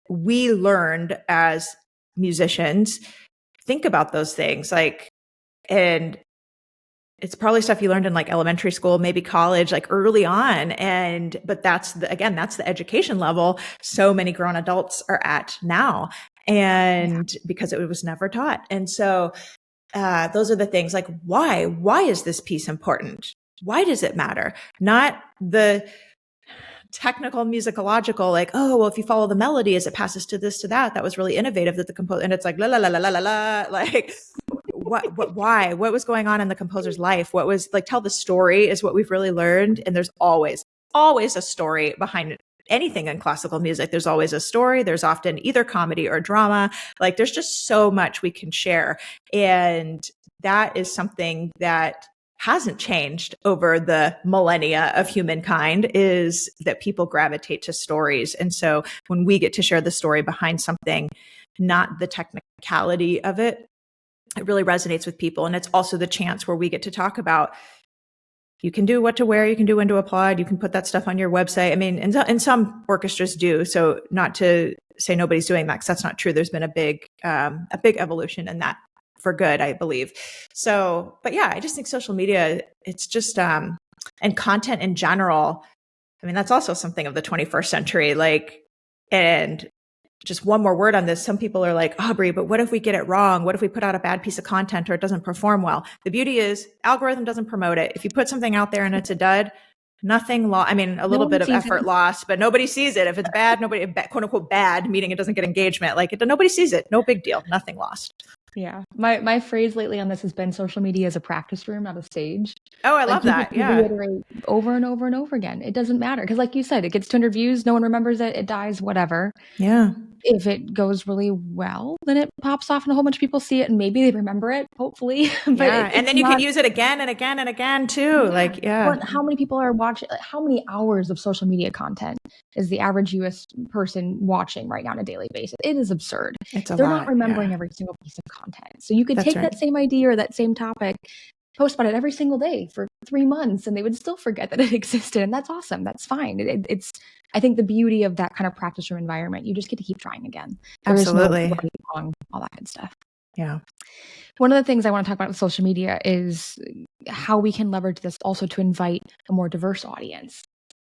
B: we learned as musicians. Think about those things, and it's probably stuff you learned in like elementary school, maybe college, like early on. But that's the education level so many grown adults are at now. And because it was never taught. And so those are the things like, why is this piece important? Why does it matter? Not the technical musicological, like, oh, well, if you follow the melody as it passes to this, to that was really innovative that the composer, and it's like, la, la, la, la, la, la, la, like, why, what was going on in the composer's life? What was like, tell the story is what we've really learned. And there's always a story behind anything in classical music. There's always a story. There's often either comedy or drama. Like there's just so much we can share. And that is something that hasn't changed over the millennia of humankind, is that people gravitate to stories. And so when we get to share the story behind something, not the technicality of it, it really resonates with people. And it's also the chance where we get to talk about, you can do what to wear, you can do when to applaud, you can put that stuff on your website. I mean, and some orchestras do. So not to say nobody's doing that, because that's not true. There's been a big evolution in that for good, I believe. So, but yeah, I just think social media, it's just, and content in general, I mean, that's also something of the 21st century. Like, and just one more word on this. Some people are like, Aubrey, but what if we get it wrong? What if we put out a bad piece of content or it doesn't perform well? The beauty is algorithm doesn't promote it. If you put something out there and it's a dud, nothing lost. I mean, a little bit of effort lost, but nobody sees it. If it's bad, nobody, quote unquote, bad, meaning it doesn't get engagement. Like, nobody sees it. No big deal. Nothing lost.
A: Yeah. My phrase lately on this has been social media is a practice room, not a stage.
B: Oh, I love that. Yeah.
A: Reiterate over and over and over again. It doesn't matter. Because like you said, it gets 200 views. No one remembers it. It dies, whatever.
B: Yeah.
A: If it goes really well, then it pops off and a whole bunch of people see it and maybe they remember it, hopefully. But
B: yeah. And then you can use it again and again and again too. Yeah. Like, yeah.
A: But how many people are watching? Like, how many hours of social media content is the average US person watching right now on a daily basis? It is absurd. They're not remembering every single piece of content. So you could take that same idea or that same topic, post about it every single day for 3 months, and they would still forget that it existed. And that's awesome. That's fine. It's, I think, the beauty of that kind of practice room environment. You just get to keep trying again.
B: Absolutely.
A: There's no right, wrong, all that good stuff.
B: Yeah.
A: One of the things I want to talk about with social media is how we can leverage this also to invite a more diverse audience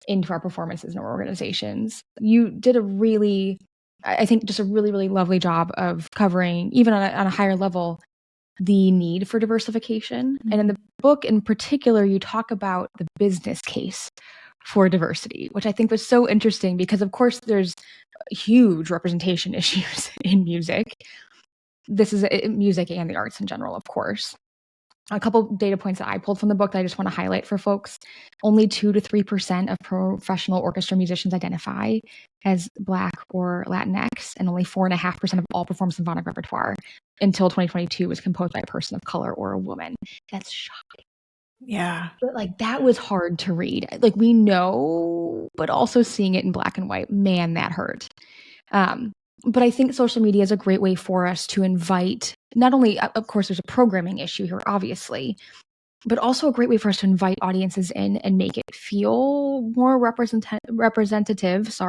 A: into our performances and our organizations. You did a really, I think, just a really, really lovely job of covering, even on a higher level, the need for diversification. Mm-hmm. And in the book in particular, you talk about the business case for diversity, which I think was so interesting because, of course, there's huge representation issues in music. This is music and the arts in general, of course. A couple data points that I pulled from the book that I just want to highlight for folks. Only 2 to 3% of professional orchestra musicians identify as Black or Latinx, and only 4.5% of all performed symphonic repertoire until 2022 was composed by a person of color or a woman. That's shocking.
B: Yeah.
A: But like, that was hard to read. Like, we know, but also seeing it in black and white, man, that hurt. But I think social media is a great way for us to invite, not only, of course, there's a programming issue here, obviously, but also a great way for us to invite audiences in and make it feel more representative,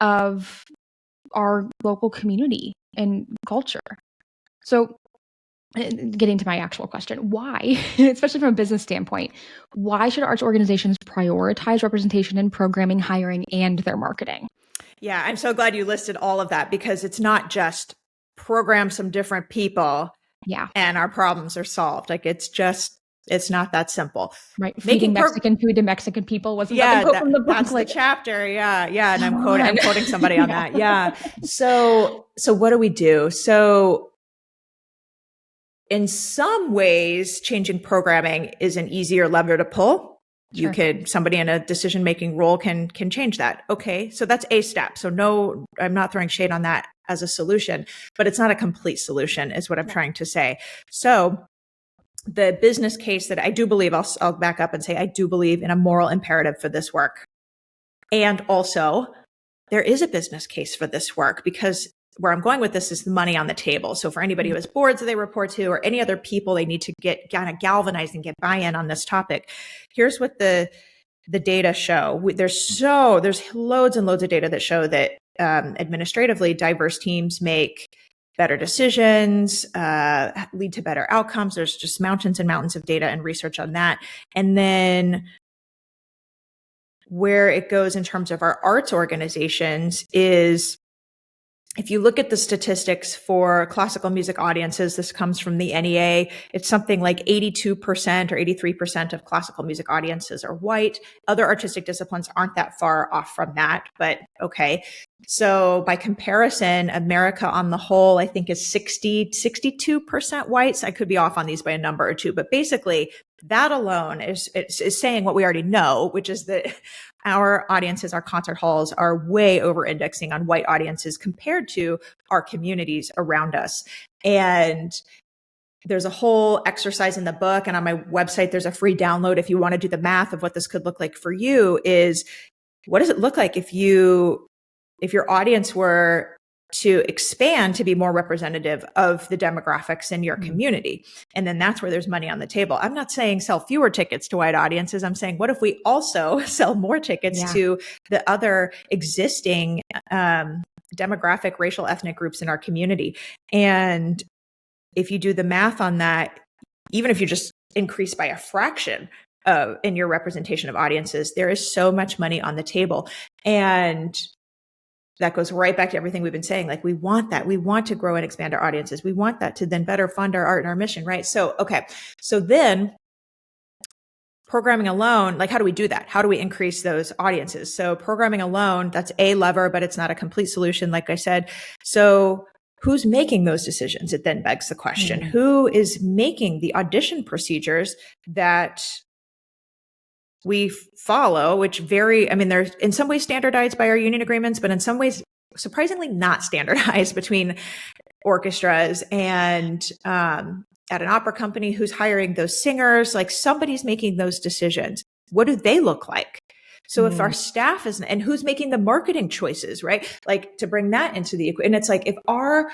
A: of our local community and culture. So getting to my actual question, why, especially from a business standpoint, why should arts organizations prioritize representation in programming, hiring, and their marketing?
B: Yeah, I'm so glad you listed all of that, because it's not just program some different people and our problems are solved. Like, it's not that simple.
A: Right. Feeding Mexican food to Mexican people wasn't from the book.
B: That's the chapter. Yeah. Yeah. And I'm quoting somebody on that. Yeah. So what do we do? So in some ways, changing programming is an easier lever to pull. Sure. Somebody in a decision-making role can change that. Okay. So that's a step. So no, I'm not throwing shade on that as a solution, but it's not a complete solution is what I'm trying to say. So the business case that I do believe, I'll back up and say, I do believe in a moral imperative for this work. And also there is a business case for this work, because where I'm going with this is the money on the table. So for anybody who has boards that they report to, or any other people they need to get kind of galvanized and get buy-in on this topic, here's what the data show. There's loads and loads of data that show that administratively diverse teams make better decisions, lead to better outcomes. There's just mountains and mountains of data and research on that. And then where it goes in terms of our arts organizations is, if you look at the statistics for classical music audiences, this comes from the NEA, it's something like 82% or 83% of classical music audiences are white. Other artistic disciplines aren't that far off from that, but okay. So by comparison, America on the whole, I think is 62% whites. I could be off on these by a number or two, but basically that alone is saying what we already know, which is that our audiences, our concert halls, are way over indexing on white audiences compared to our communities around us. And there's a whole exercise in the book, and on my website, there's a free download. If you want to do the math of what this could look like for you, is what does it look like if your audience were to expand to be more representative of the demographics in your community? And then that's where there's money on the table. I'm not saying sell fewer tickets to white audiences. I'm saying, what if we also sell more tickets to the other existing demographic, racial, ethnic groups in our community? And if you do the math on that, even if you just increase by a fraction in your representation of audiences, there is so much money on the table. And that goes right back to everything we've been saying. Like, we want that. We want to grow and expand our audiences. We want that to then better fund our art and our mission, right? So, okay. So then programming alone, like, how do we do that? How do we increase those audiences? So programming alone, that's a lever, but it's not a complete solution, like I said. So who's making those decisions? It then begs the question, who is making the audition procedures that we follow, which vary? I mean, they're in some ways standardized by our union agreements, but in some ways surprisingly not standardized between orchestras and at an opera company who's hiring those singers. Like, somebody's making those decisions. What do they look like? So if our staff isn't, and who's making the marketing choices, right? Like, to bring that into the equation. And it's like, if our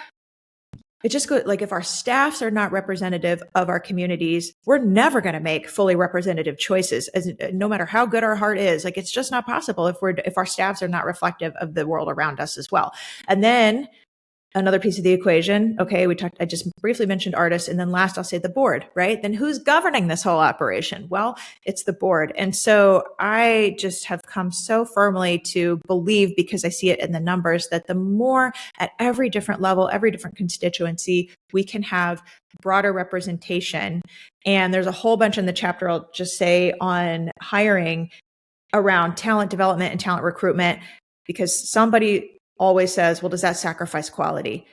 B: staffs are not representative of our communities, we're never going to make fully representative choices, no matter how good our heart is. Like, it's just not possible if our staffs are not reflective of the world around us as well. And then another piece of the equation. Okay. I just briefly mentioned artists. And then last, I'll say the board, right? Then who's governing this whole operation? Well, it's the board. And so I just have come so firmly to believe, because I see it in the numbers, that the more at every different level, every different constituency, we can have broader representation. And there's a whole bunch in the chapter, I'll just say, on hiring around talent development and talent recruitment, because somebody always says, well, does that sacrifice quality?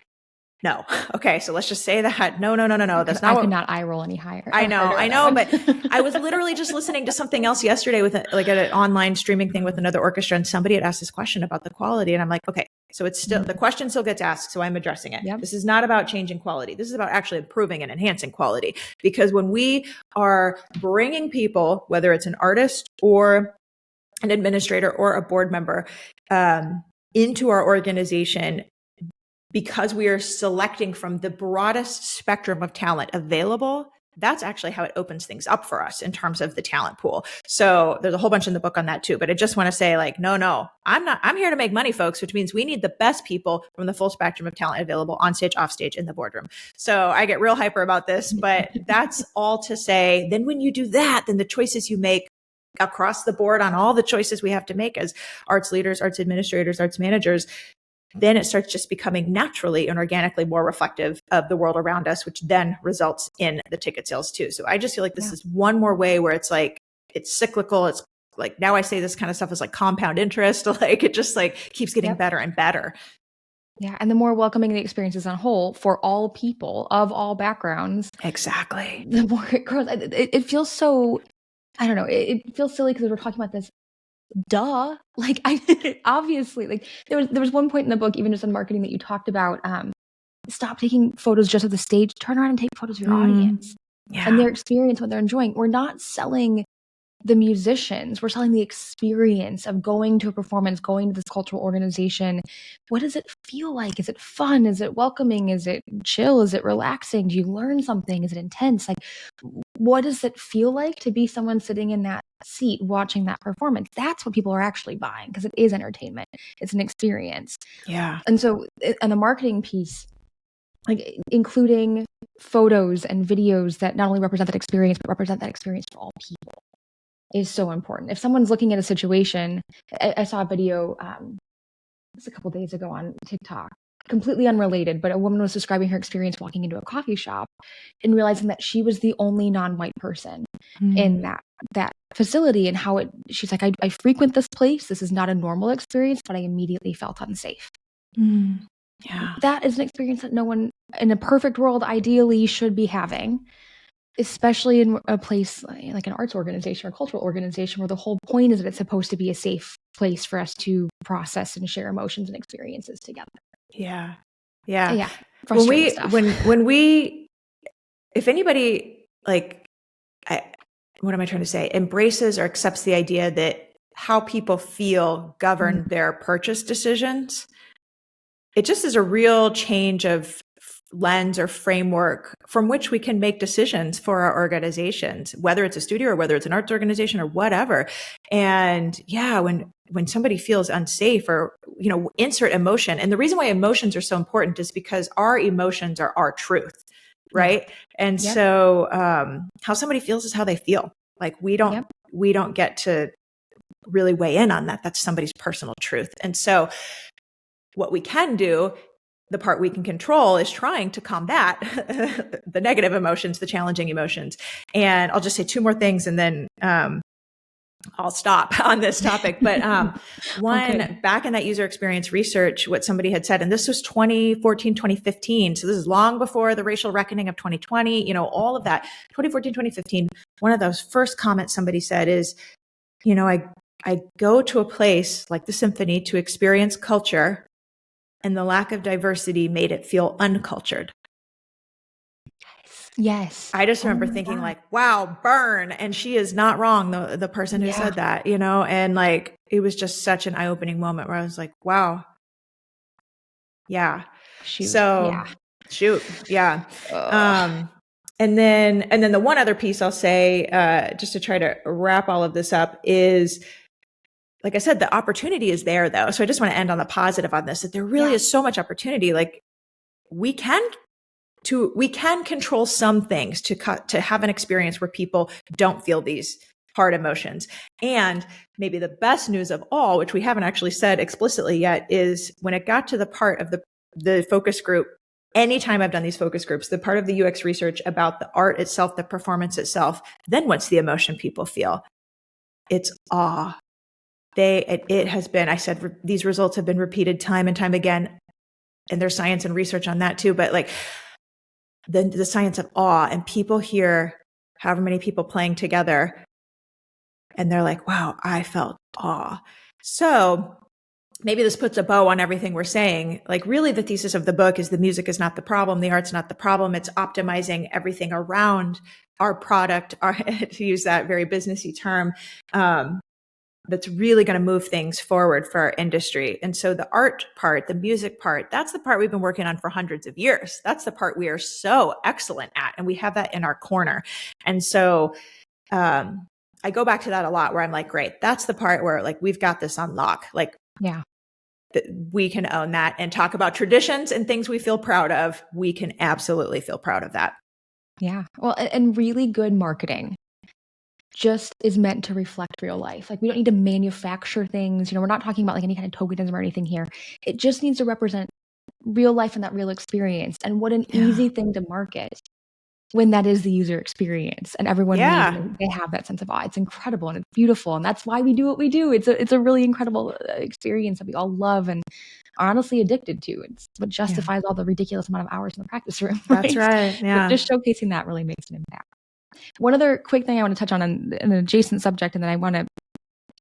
B: No. Okay. So let's just say that. No. That's not.
A: I could not eye roll any higher.
B: I know. But I was literally just listening to something else yesterday with an online streaming thing with another orchestra, and somebody had asked this question about the quality. And I'm like, okay, so it's still, the question still gets asked. So I'm addressing it. This is not about changing quality. This is about actually improving and enhancing quality. Because when we are bringing people, whether it's an artist or an administrator or a board member, into our organization, because we are selecting from the broadest spectrum of talent available, that's actually how it opens things up for us in terms of the talent pool. So there's a whole bunch in the book on that too, but I just want to say, like, no, I'm here to make money, folks, which means we need the best people from the full spectrum of talent available on stage, off stage, in the boardroom. So I get real hyper about this, but that's all to say, then when you do that, then the choices you make across the board on all the choices we have to make as arts leaders, arts administrators, arts managers, then it starts just becoming naturally and organically more reflective of the world around us, which then results in the ticket sales too. So I just feel like this is one more way where it's like, it's cyclical. It's like, now I say this kind of stuff is like compound interest. Like, it just like keeps getting better and better.
A: Yeah. And the more welcoming the experience is on whole for all people of all backgrounds.
B: Exactly.
A: The more it grows. It feels so, I don't know. It feels silly because we're talking about this. Duh. Like, obviously, like there was one point in the book, even just on marketing, that you talked about, stop taking photos just of the stage, turn around and take photos of your audience and their experience, what they're enjoying. We're not selling the musicians, we're selling the experience of going to a performance, going to this cultural organization. What does it feel like? Is it fun? Is it welcoming? Is it chill? Is it relaxing? Do you learn something? Is it intense? Like, what does it feel like to be someone sitting in that seat watching that performance? That's what people are actually buying, because it is entertainment. It's an experience.
B: Yeah.
A: And so, and the marketing piece, like including photos and videos that not only represent that experience, but represent that experience for all people, is so important. If someone's looking at a situation, I saw a video a couple days ago on TikTok, completely unrelated, but a woman was describing her experience walking into a coffee shop and realizing that she was the only non-white person in that facility, and how she's like, I frequent this place. This is not a normal experience, but I immediately felt unsafe.
B: Yeah.
A: That is an experience that no one in a perfect world ideally should be having, especially in a place like an arts organization or cultural organization, where the whole point is that it's supposed to be a safe place for us to process and share emotions and experiences together.
B: Yeah.
A: Yeah.
B: When we if anybody what am I trying to say? Embraces or accepts the idea that how people feel govern their purchase decisions, it just is a real change of lens or framework from which we can make decisions for our organizations, whether it's a studio or whether it's an arts organization or whatever. And yeah, when somebody feels unsafe or, insert emotion. And the reason why emotions are so important is because our emotions are our truth. Right. Yeah. And so, how somebody feels is how they feel. Like we don't get to really weigh in on that. That's somebody's personal truth. And so what we can do, the part we can control, is trying to combat the negative emotions, the challenging emotions. And I'll just say two more things and then, I'll stop on this topic. But one, back in that user experience research, what somebody had said, and this was 2014, 2015. So this is long before the racial reckoning of 2020, all of that. 2014, 2015, one of those first comments somebody said is, I go to a place like the symphony to experience culture, and the lack of diversity made it feel uncultured.
A: Yes.
B: I just remember thinking like, wow, burn. And she is not wrong. The person who said that, and like, it was just such an eye-opening moment where I was like, wow. Yeah.
A: Shoot.
B: Yeah. And then the one other piece I'll say, just to try to wrap all of this up is, like I said, the opportunity is there though. So I just want to end on the positive on this, that there really is so much opportunity. Like we can control some things to have an experience where people don't feel these hard emotions. And maybe the best news of all, which we haven't actually said explicitly yet, is when it got to the part of the focus group, anytime I've done these focus groups, the part of the UX research about the art itself, the performance itself, then what's the emotion people feel? It's awe. It has been, I said, these results have been repeated time and time again. And there's science and research on that too. But like, the science of awe, and people hear however many people playing together and they're like, wow, I felt awe. So maybe this puts a bow on everything we're saying. Like really the thesis of the book is the music is not the problem. The art's not the problem. It's optimizing everything around our product, to use that very businessy term, that's really going to move things forward for our industry. And so the art part, the music part, that's the part we've been working on for hundreds of years. That's the part we are so excellent at. And we have that in our corner. And so I go back to that a lot where I'm like, great, that's the part where like, we've got this on lock. Like, we can own that and talk about traditions and things we feel proud of. We can absolutely feel proud of that.
A: Yeah. Well, and really good marketing just is meant to reflect real life. Like we don't need to manufacture things. We're not talking about like any kind of tokenism or anything here. It just needs to represent real life and that real experience. And what an easy thing to market when that is the user experience and everyone they have that sense of awe. It's incredible and it's beautiful. And that's why we do what we do. It's a really incredible experience that we all love and are honestly addicted to. It's what justifies all the ridiculous amount of hours in the practice room. Right?
B: That's right. Yeah.
A: But just showcasing that really makes an impact. One other quick thing I want to touch on an adjacent subject, and then I want to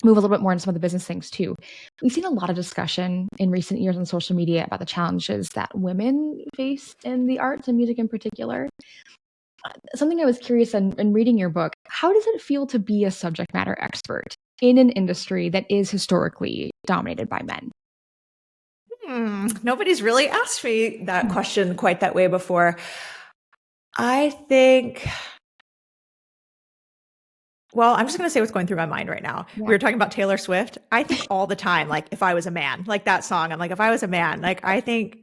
A: move a little bit more into some of the business things too. We've seen a lot of discussion in recent years on social media about the challenges that women face in the arts and music in particular. Something I was curious in reading your book, how does it feel to be a subject matter expert in an industry that is historically dominated by men?
B: Nobody's really asked me that question quite that way before. I think... Well, I'm just going to say what's going through my mind right now. We were talking about Taylor Swift. I think all the time, like if I was a man, like that song, I'm like, if I was a man, like I think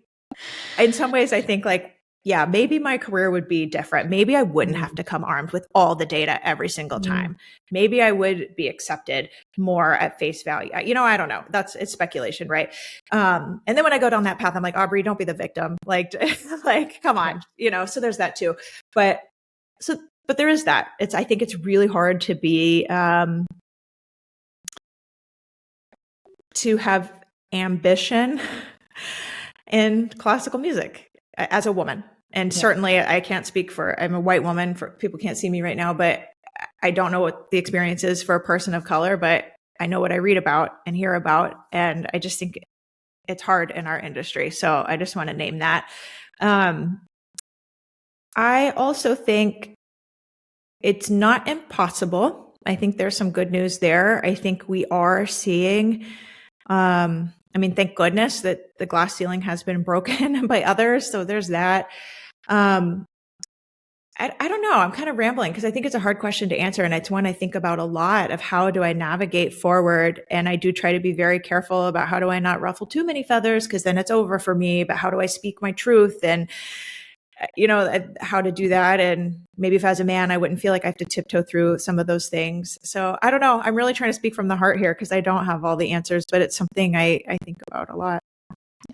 B: in some ways I think like, yeah, maybe my career would be different. Maybe I wouldn't have to come armed with all the data every single time. Maybe I would be accepted more at face value. I don't know. It's speculation, right? And then when I go down that path, I'm like, Aubrey, don't be the victim. Like come on, so there's that too. But there is that. I think it's really hard to be, to have ambition in classical music as a woman. And certainly I can't speak I'm a white woman, for people can't see me right now, but I don't know what the experience is for a person of color, but I know what I read about and hear about. And I just think it's hard in our industry. So I just want to name that. I also think it's not impossible. I think there's some good news there. I think we are seeing, thank goodness that the glass ceiling has been broken by others. So there's that. I don't know. I'm kind of rambling because I think it's a hard question to answer. And it's one I think about a lot of how do I navigate forward? And I do try to be very careful about how do I not ruffle too many feathers because then it's over for me. But how do I speak my truth and, how to do that? And maybe if as a man, I wouldn't feel like I have to tiptoe through some of those things. So I don't know. I'm really trying to speak from the heart here because I don't have all the answers, but it's something I think about a lot.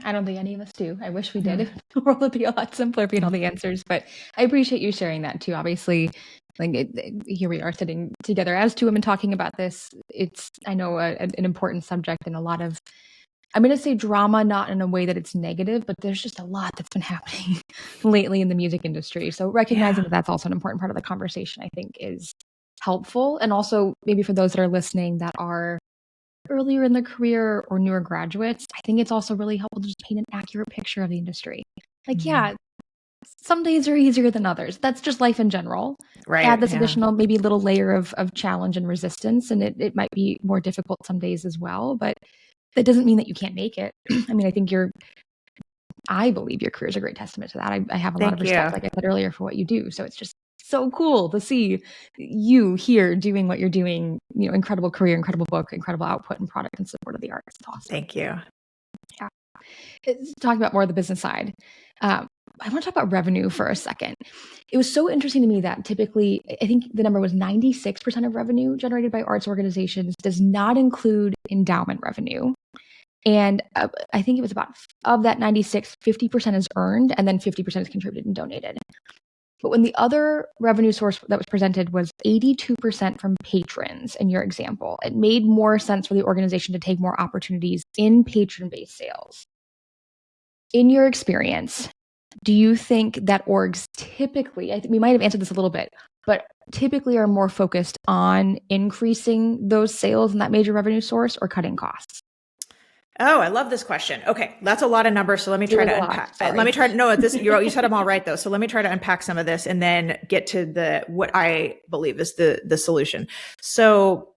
A: I don't think any of us do. I wish we did. The world would be a lot simpler if we had all the answers, but I appreciate you sharing that too. Obviously, here we are sitting together as two women talking about this. It's, I know, an important subject and a lot of, I'm going to say drama, not in a way that it's negative, but there's just a lot that's been happening lately in the music industry. So recognizing that that's also an important part of the conversation, I think is helpful. And also maybe for those that are listening that are earlier in their career or newer graduates, I think it's also really helpful to just paint an accurate picture of the industry. Yeah, some days are easier than others. That's just life in general.
B: Right.
A: Add this additional, maybe little layer of challenge and resistance, and it might be more difficult some days as well, but that doesn't mean that you can't make it. I think I believe your career is a great testament to that. I have a lot of respect, like I said earlier, for what you do. So it's just so cool to see you here doing what you're doing, incredible career, incredible book, incredible output and product and support of the arts. It's awesome.
B: Thank you.
A: Yeah. Talking about more of the business side. I want to talk about revenue for a second. It was so interesting to me that typically, I think the number was 96% of revenue generated by arts organizations does not include endowment revenue. And I think it was about, of that 96, 50% is earned and then 50% is contributed and donated. But when the other revenue source that was presented was 82% from patrons in your example, it made more sense for the organization to take more opportunities in patron-based sales. In your experience, do you think that orgs typically, I think we might have answered this a little bit, but typically are more focused on increasing those sales in that major revenue source or cutting costs?
B: Oh, I love this question. Okay, that's a lot of numbers. So let me try to unpack. You said them all right though. So let me try to unpack some of this and then get to what I believe is the solution. So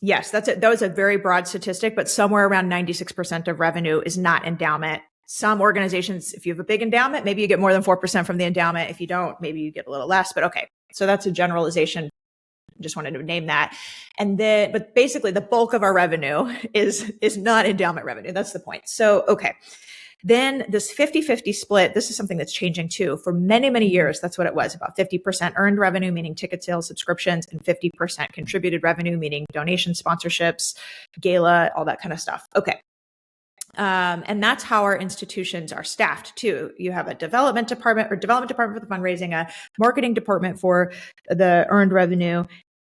B: yes, that was a very broad statistic, but somewhere around 96% of revenue is not endowment. Some organizations, if you have a big endowment, maybe you get more than 4% from the endowment. If you don't, maybe you get a little less, but okay. So that's a generalization. Just wanted to name that. But basically the bulk of our revenue is not endowment revenue. That's the point. So, okay. Then this 50-50 split, this is something that's changing too. For many, many years, that's what it was, about 50% earned revenue, meaning ticket sales, subscriptions, and 50% contributed revenue, meaning donations, sponsorships, gala, all that kind of stuff. Okay. And that's how our institutions are staffed too. You have a development department for the fundraising, a marketing department for the earned revenue.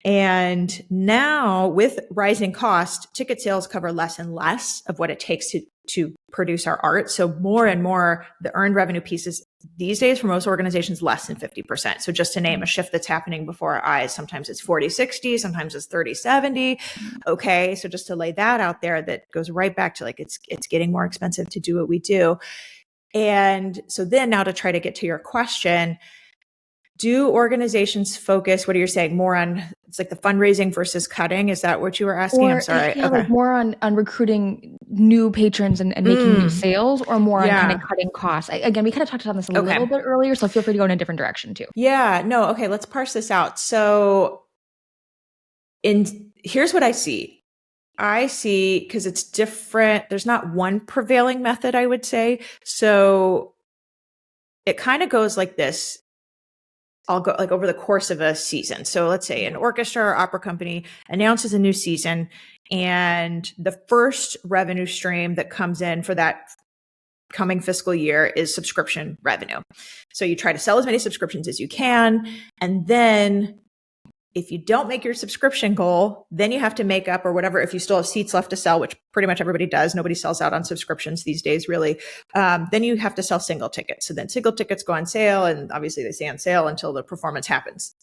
B: And now with rising cost, ticket sales cover less and less of what it takes to produce our art. So more and more the earned revenue pieces these days for most organizations, less than 50%. So just to name a shift that's happening before our eyes, sometimes it's 40-60, sometimes it's 30-70. Okay. So just to lay that out there, that goes right back to it's getting more expensive to do what we do. And so then now to try to get to your question, do organizations focus, what are you saying, more on, it's like the fundraising versus cutting? Is that what you were asking? I'm sorry.
A: Yeah, okay. More on recruiting new patrons and making new sales, or more on kind of cutting costs? Again, we kind of talked on this a little bit earlier, so feel free to go in a different direction too.
B: Yeah, no. Okay. Let's parse this out. So here's what I see. Because it's different. There's not one prevailing method, I would say. So it kind of goes like this. I'll go over the course of a season. So let's say an orchestra or opera company announces a new season, and the first revenue stream that comes in for that coming fiscal year is subscription revenue. So you try to sell as many subscriptions as you can. And then if you don't make your subscription goal, then you have to make up or whatever. If you still have seats left to sell, which pretty much everybody does, nobody sells out on subscriptions these days, really. Then you have to sell single tickets. So then single tickets go on sale, and obviously they stay on sale until the performance happens,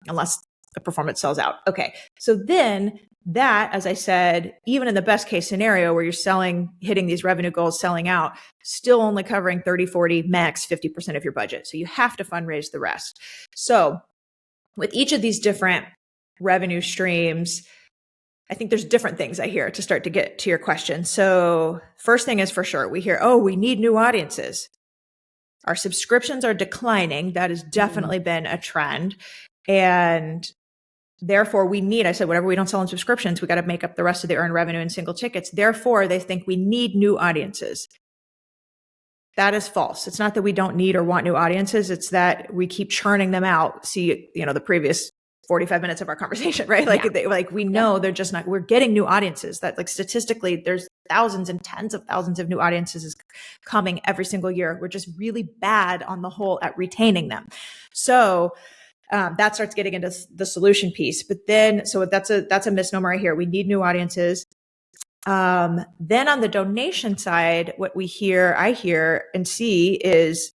B: unless the performance sells out. Okay. So then that, as I said, even in the best case scenario where you're hitting these revenue goals, selling out, still only covering 30, 40, max 50% of your budget. So you have to fundraise the rest. So with each of these different revenue streams, I think there's different things I hear to start to get to your question. So first thing is, for sure, we hear, oh, we need new audiences. Our subscriptions are declining. That has definitely been a trend. And therefore, I said, whatever we don't sell in subscriptions, we got to make up the rest of the earned revenue in single tickets. Therefore, they think we need new audiences. That is false. It's not that we don't need or want new audiences. It's that we keep churning them out. See, the previous 45 minutes of our conversation, right? We know they're just not, we're getting new audiences that, like, statistically, there's thousands and tens of thousands of new audiences coming every single year. We're just really bad on the whole at retaining them. So that starts getting into the solution piece. But then, so that's a misnomer I hear. We need new audiences. Then on the donation side, what I hear and see is,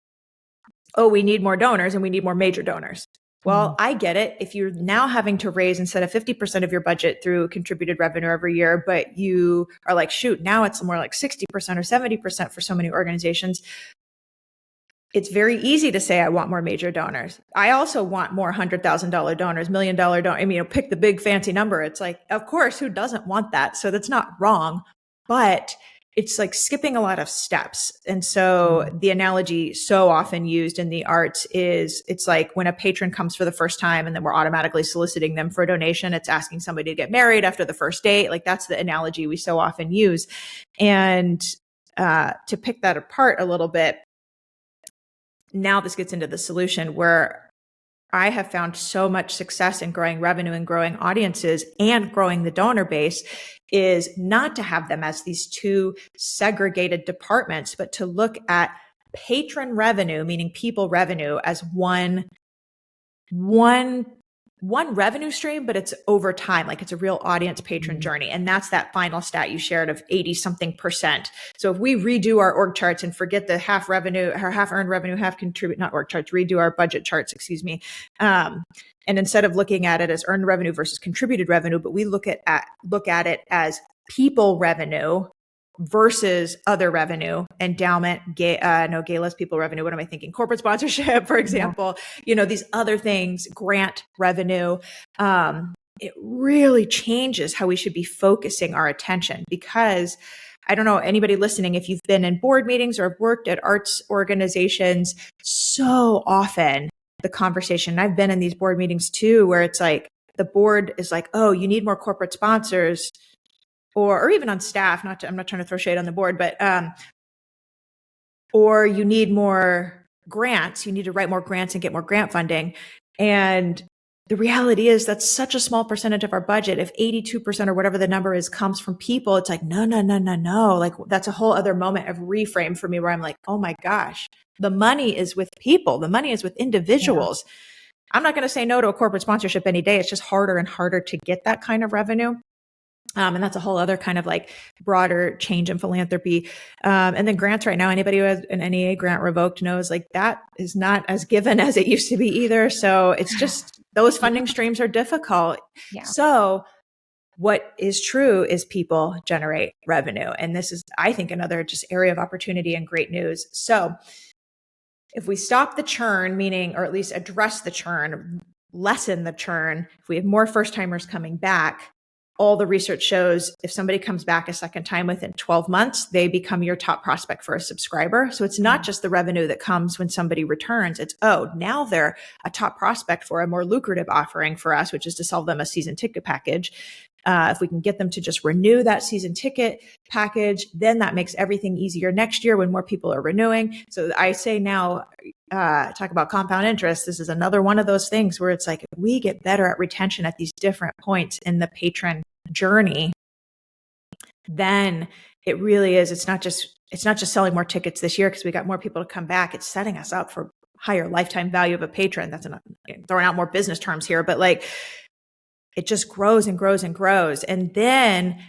B: oh, we need more donors and we need more major donors. Well, I get it. If you're now having to raise, instead of 50% of your budget through contributed revenue every year, but you are like, shoot, now it's more like 60% or 70% for so many organizations. It's very easy to say, I want more major donors. I also want more $100,000 donors, $1 million donors. Pick the big fancy number. It's like, of course, who doesn't want that? So that's not wrong, but it's like skipping a lot of steps. And so the analogy so often used in the arts is, it's like when a patron comes for the first time and then we're automatically soliciting them for a donation. It's asking somebody to get married after the first date. Like, that's the analogy we so often use. And to pick that apart a little bit, now this gets into the solution, where I have found so much success in growing revenue and growing audiences and growing the donor base, is not to have them as these two segregated departments, but to look at patron revenue, meaning people revenue, as one revenue stream, but it's over time. Like, it's a real audience patron journey. And that's that final stat you shared of 80 something percent. So if we redo our org charts and forget the half revenue or half earned revenue, half contribute, not org charts, redo our budget charts, and instead of looking at it as earned revenue versus contributed revenue, but we look at it as people revenue versus other revenue, endowment, galas, people revenue. What am I thinking? Corporate sponsorship, for example, these other things, grant revenue. It really changes how we should be focusing our attention, because I don't know, anybody listening, if you've been in board meetings or have worked at arts organizations, so often the conversation, I've been in these board meetings too, where it's like, the board is like, oh, you need more corporate sponsors, or even on staff, I'm not trying to throw shade on the board, but, or you need more grants, you need to write more grants and get more grant funding. And the reality is that's such a small percentage of our budget. If 82% or whatever the number is comes from people, it's like, no. Like, that's a whole other moment of reframe for me, where I'm like, oh my gosh, the money is with people. The money is with individuals. Yeah. I'm not going to say no to a corporate sponsorship any day. It's just harder and harder to get that kind of revenue. And that's a whole other kind of like broader change in philanthropy. And then grants right now, anybody who has an NEA grant revoked knows, like, that is not as given as it used to be either. So it's just, those funding streams are difficult. Yeah. So what is true is people generate revenue. And this is, I think, another just area of opportunity and great news. So if we stop the churn, meaning, or at least address the churn, lessen the churn, if we have more first timers coming back, all the research shows if somebody comes back a second time within 12 months, they become your top prospect for a subscriber. So it's not just the revenue that comes when somebody returns. It's, oh, now they're a top prospect for a more lucrative offering for us, which is to sell them a season ticket package. If we can get them to just renew that season ticket package, then that makes everything easier next year when more people are renewing. So I say now, talk about compound interest. This is another one of those things where it's like, if we get better at retention at these different points in the patron journey, then it really is. It's not just selling more tickets this year because we got more people to come back. It's setting us up for higher lifetime value of a patron. That's throwing out more business terms here, but like, it just grows and grows and grows. And then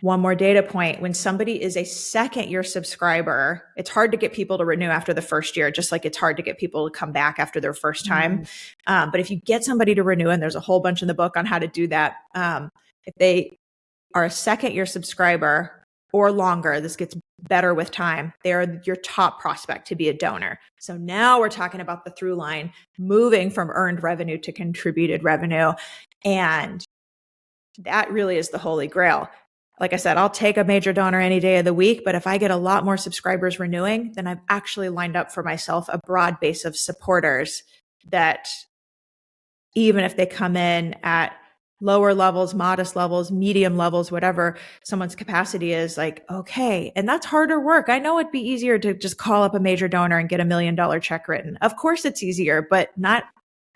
B: one more data point, when somebody is a second year subscriber, it's hard to get people to renew after the first year, just like it's hard to get people to come back after their first time. But if you get somebody to renew, and there's a whole bunch in the book on how to do that, if they are a second-year subscriber or longer, this gets better with time, they're your top prospect to be a donor. So now we're talking about the through line, moving from earned revenue to contributed revenue. And that really is the holy grail. Like I said, I'll take a major donor any day of the week, but if I get a lot more subscribers renewing, then I've actually lined up for myself a broad base of supporters that even if they come in at lower levels, modest levels, medium levels, whatever someone's capacity is, like, okay. And that's harder work. I know it'd be easier to just call up a major donor and get $1 million check written. Of course it's easier, but not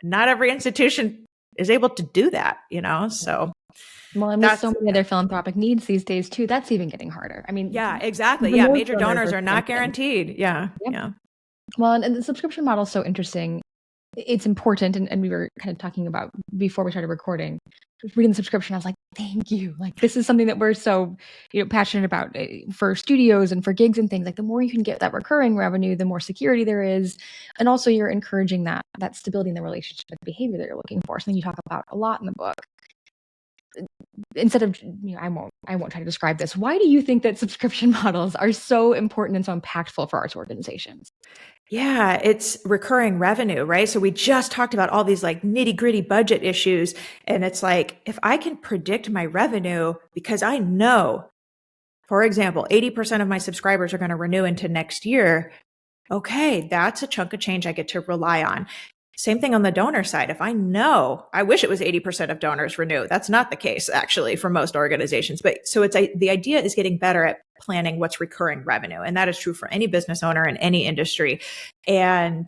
B: every institution is able to do that, So
A: well, and with so many other philanthropic needs these days too, that's even getting harder. I mean,
B: yeah, exactly. Yeah. Major donors are not guaranteed. Yeah.
A: Yep.
B: Yeah.
A: Well, and the subscription model is so interesting. It's important. And we were kind of talking about before we started recording, reading the subscription. I was like, thank you. Like, this is something that we're so, passionate about for studios and for gigs and things. Like, the more you can get that recurring revenue, the more security there is. And also you're encouraging that stability in the relationship and behavior that you're looking for. Something you talk about a lot in the book. Instead of, I won't try to describe this. Why do you think that subscription models are so important and so impactful for arts organizations?
B: Yeah, it's recurring revenue, right? So we just talked about all these like nitty gritty budget issues. And it's like, if I can predict my revenue because I know, for example, 80% of my subscribers are going to renew into next year. Okay, that's a chunk of change I get to rely on. Same thing on the donor side. If I know, I wish it was 80% of donors renew. That's not the case actually for most organizations. But so the idea is getting better at planning what's recurring revenue. And that is true for any business owner in any industry. And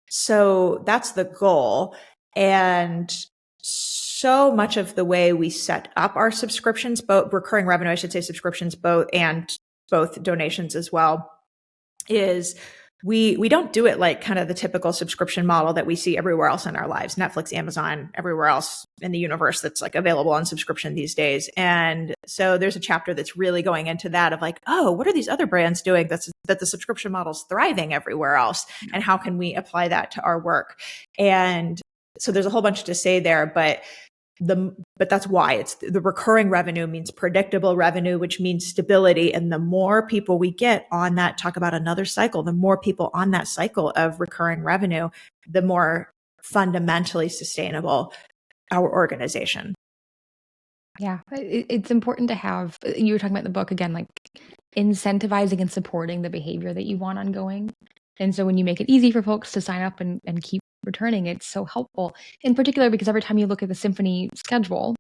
B: so that's the goal. And so much of the way we set up our subscriptions, both recurring revenue, I should say subscriptions, both donations as well, is we don't do it like kind of the typical subscription model that we see everywhere else in our lives, Netflix, Amazon, everywhere else in the universe that's like available on subscription these days. And so there's a chapter that's really going into that of like, oh, what are these other brands doing that the subscription model's thriving everywhere else? And how can we apply that to our work? And so there's a whole bunch to say there, but that's why it's the recurring revenue means predictable revenue, which means stability. And the more people we get on that, talk about another cycle, the more people on that cycle of recurring revenue, the more fundamentally sustainable our organization.
A: Yeah, it's important to have, you were talking about in the book again, like incentivizing and supporting the behavior that you want ongoing. And so when you make it easy for folks to sign up and keep returning, it's so helpful. In particular, because every time you look at the symphony schedule,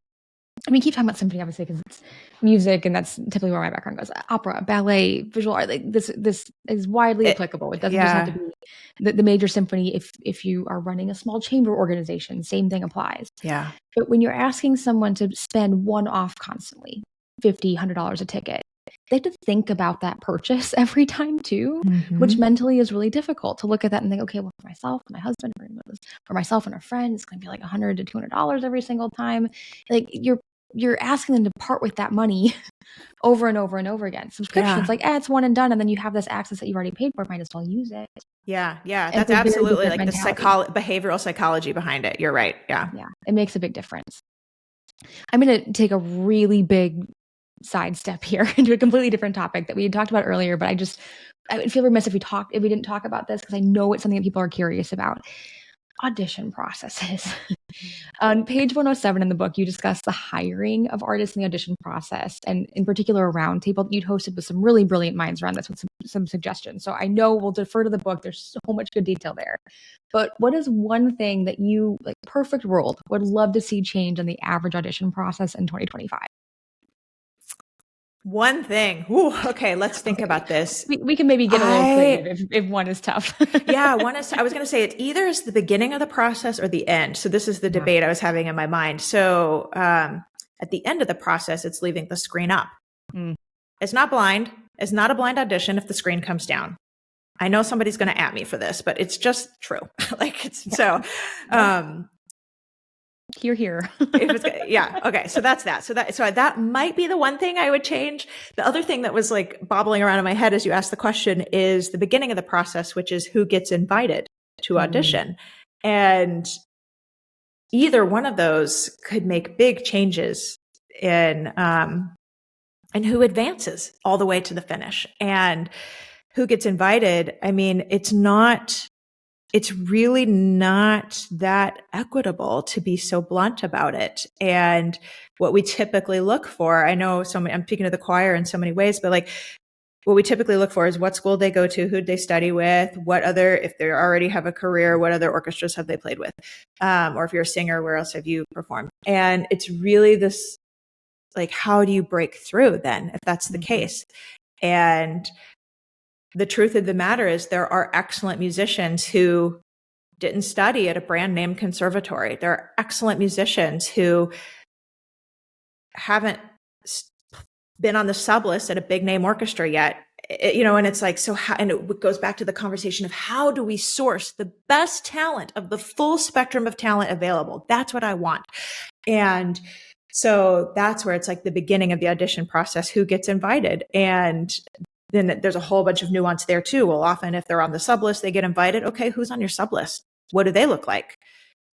A: I mean, keep talking about symphony, obviously, because it's music, and that's typically where my background goes. Opera, ballet, visual art, like this is widely applicable. It doesn't just have to be the major symphony. If you are running a small chamber organization, same thing applies.
B: Yeah.
A: But when you're asking someone to spend one-off constantly, $50, $100 a ticket, they have to think about that purchase every time too, which mentally is really difficult to look at that and think, okay, well, for myself, my husband, for myself and a friend, it's going to be like $100 to $200 every single time. Like you're asking them to part with that money over and over and over again. Subscriptions, like, it's one and done. And then you have this access that you've already paid for, might as well use it.
B: Yeah. That's absolutely like the behavioral psychology behind it. You're right. Yeah.
A: It makes a big difference. I'm going to take a really big sidestep here into a completely different topic that we had talked about earlier, but I would feel remiss if we didn't talk about this, because I know it's something that people are curious about. Audition processes. On page 107 in the book, you discuss the hiring of artists in the audition process, and in particular a roundtable that you'd hosted with some really brilliant minds around this with some suggestions. So I know we'll defer to the book. There's so much good detail there. But what is one thing that you, like, perfect world, would love to see change in the average audition process in 2025?
B: One thing. Ooh, okay, let's think about this.
A: We can maybe get a little creative if one is tough.
B: Yeah, I was going to say it either is the beginning of the process or the end. So this is the debate I was having in my mind. So at the end of the process, it's leaving the screen up. It's not blind. It's not a blind audition if the screen comes down. I know somebody's going to at me for this, but it's just true. Here. Yeah. Okay. So that's that. So that might be the one thing I would change. The other thing that was like bobbling around in my head as you asked the question is the beginning of the process, which is who gets invited to audition. And either one of those could make big changes and who advances all the way to the finish and who gets invited. I mean, it's really not that equitable, to be so blunt about it. And what we typically look for, I know I'm speaking to the choir in so many ways, but like what we typically look for is what school they go to, who'd they study with, if they already have a career, what other orchestras have they played with? Or if you're a singer, where else have you performed? And it's really this, like, how do you break through then, if that's the case? And the truth of the matter is there are excellent musicians who didn't study at a brand name conservatory. There are excellent musicians who haven't been on the sub list at a big name orchestra yet. And it's like, and it goes back to the conversation of how do we source the best talent of the full spectrum of talent available? That's what I want. And so that's where it's like the beginning of the audition process, who gets invited. And then there's a whole bunch of nuance there too. Well, often if they're on the sub list, they get invited. Okay, who's on your sub list? What do they look like?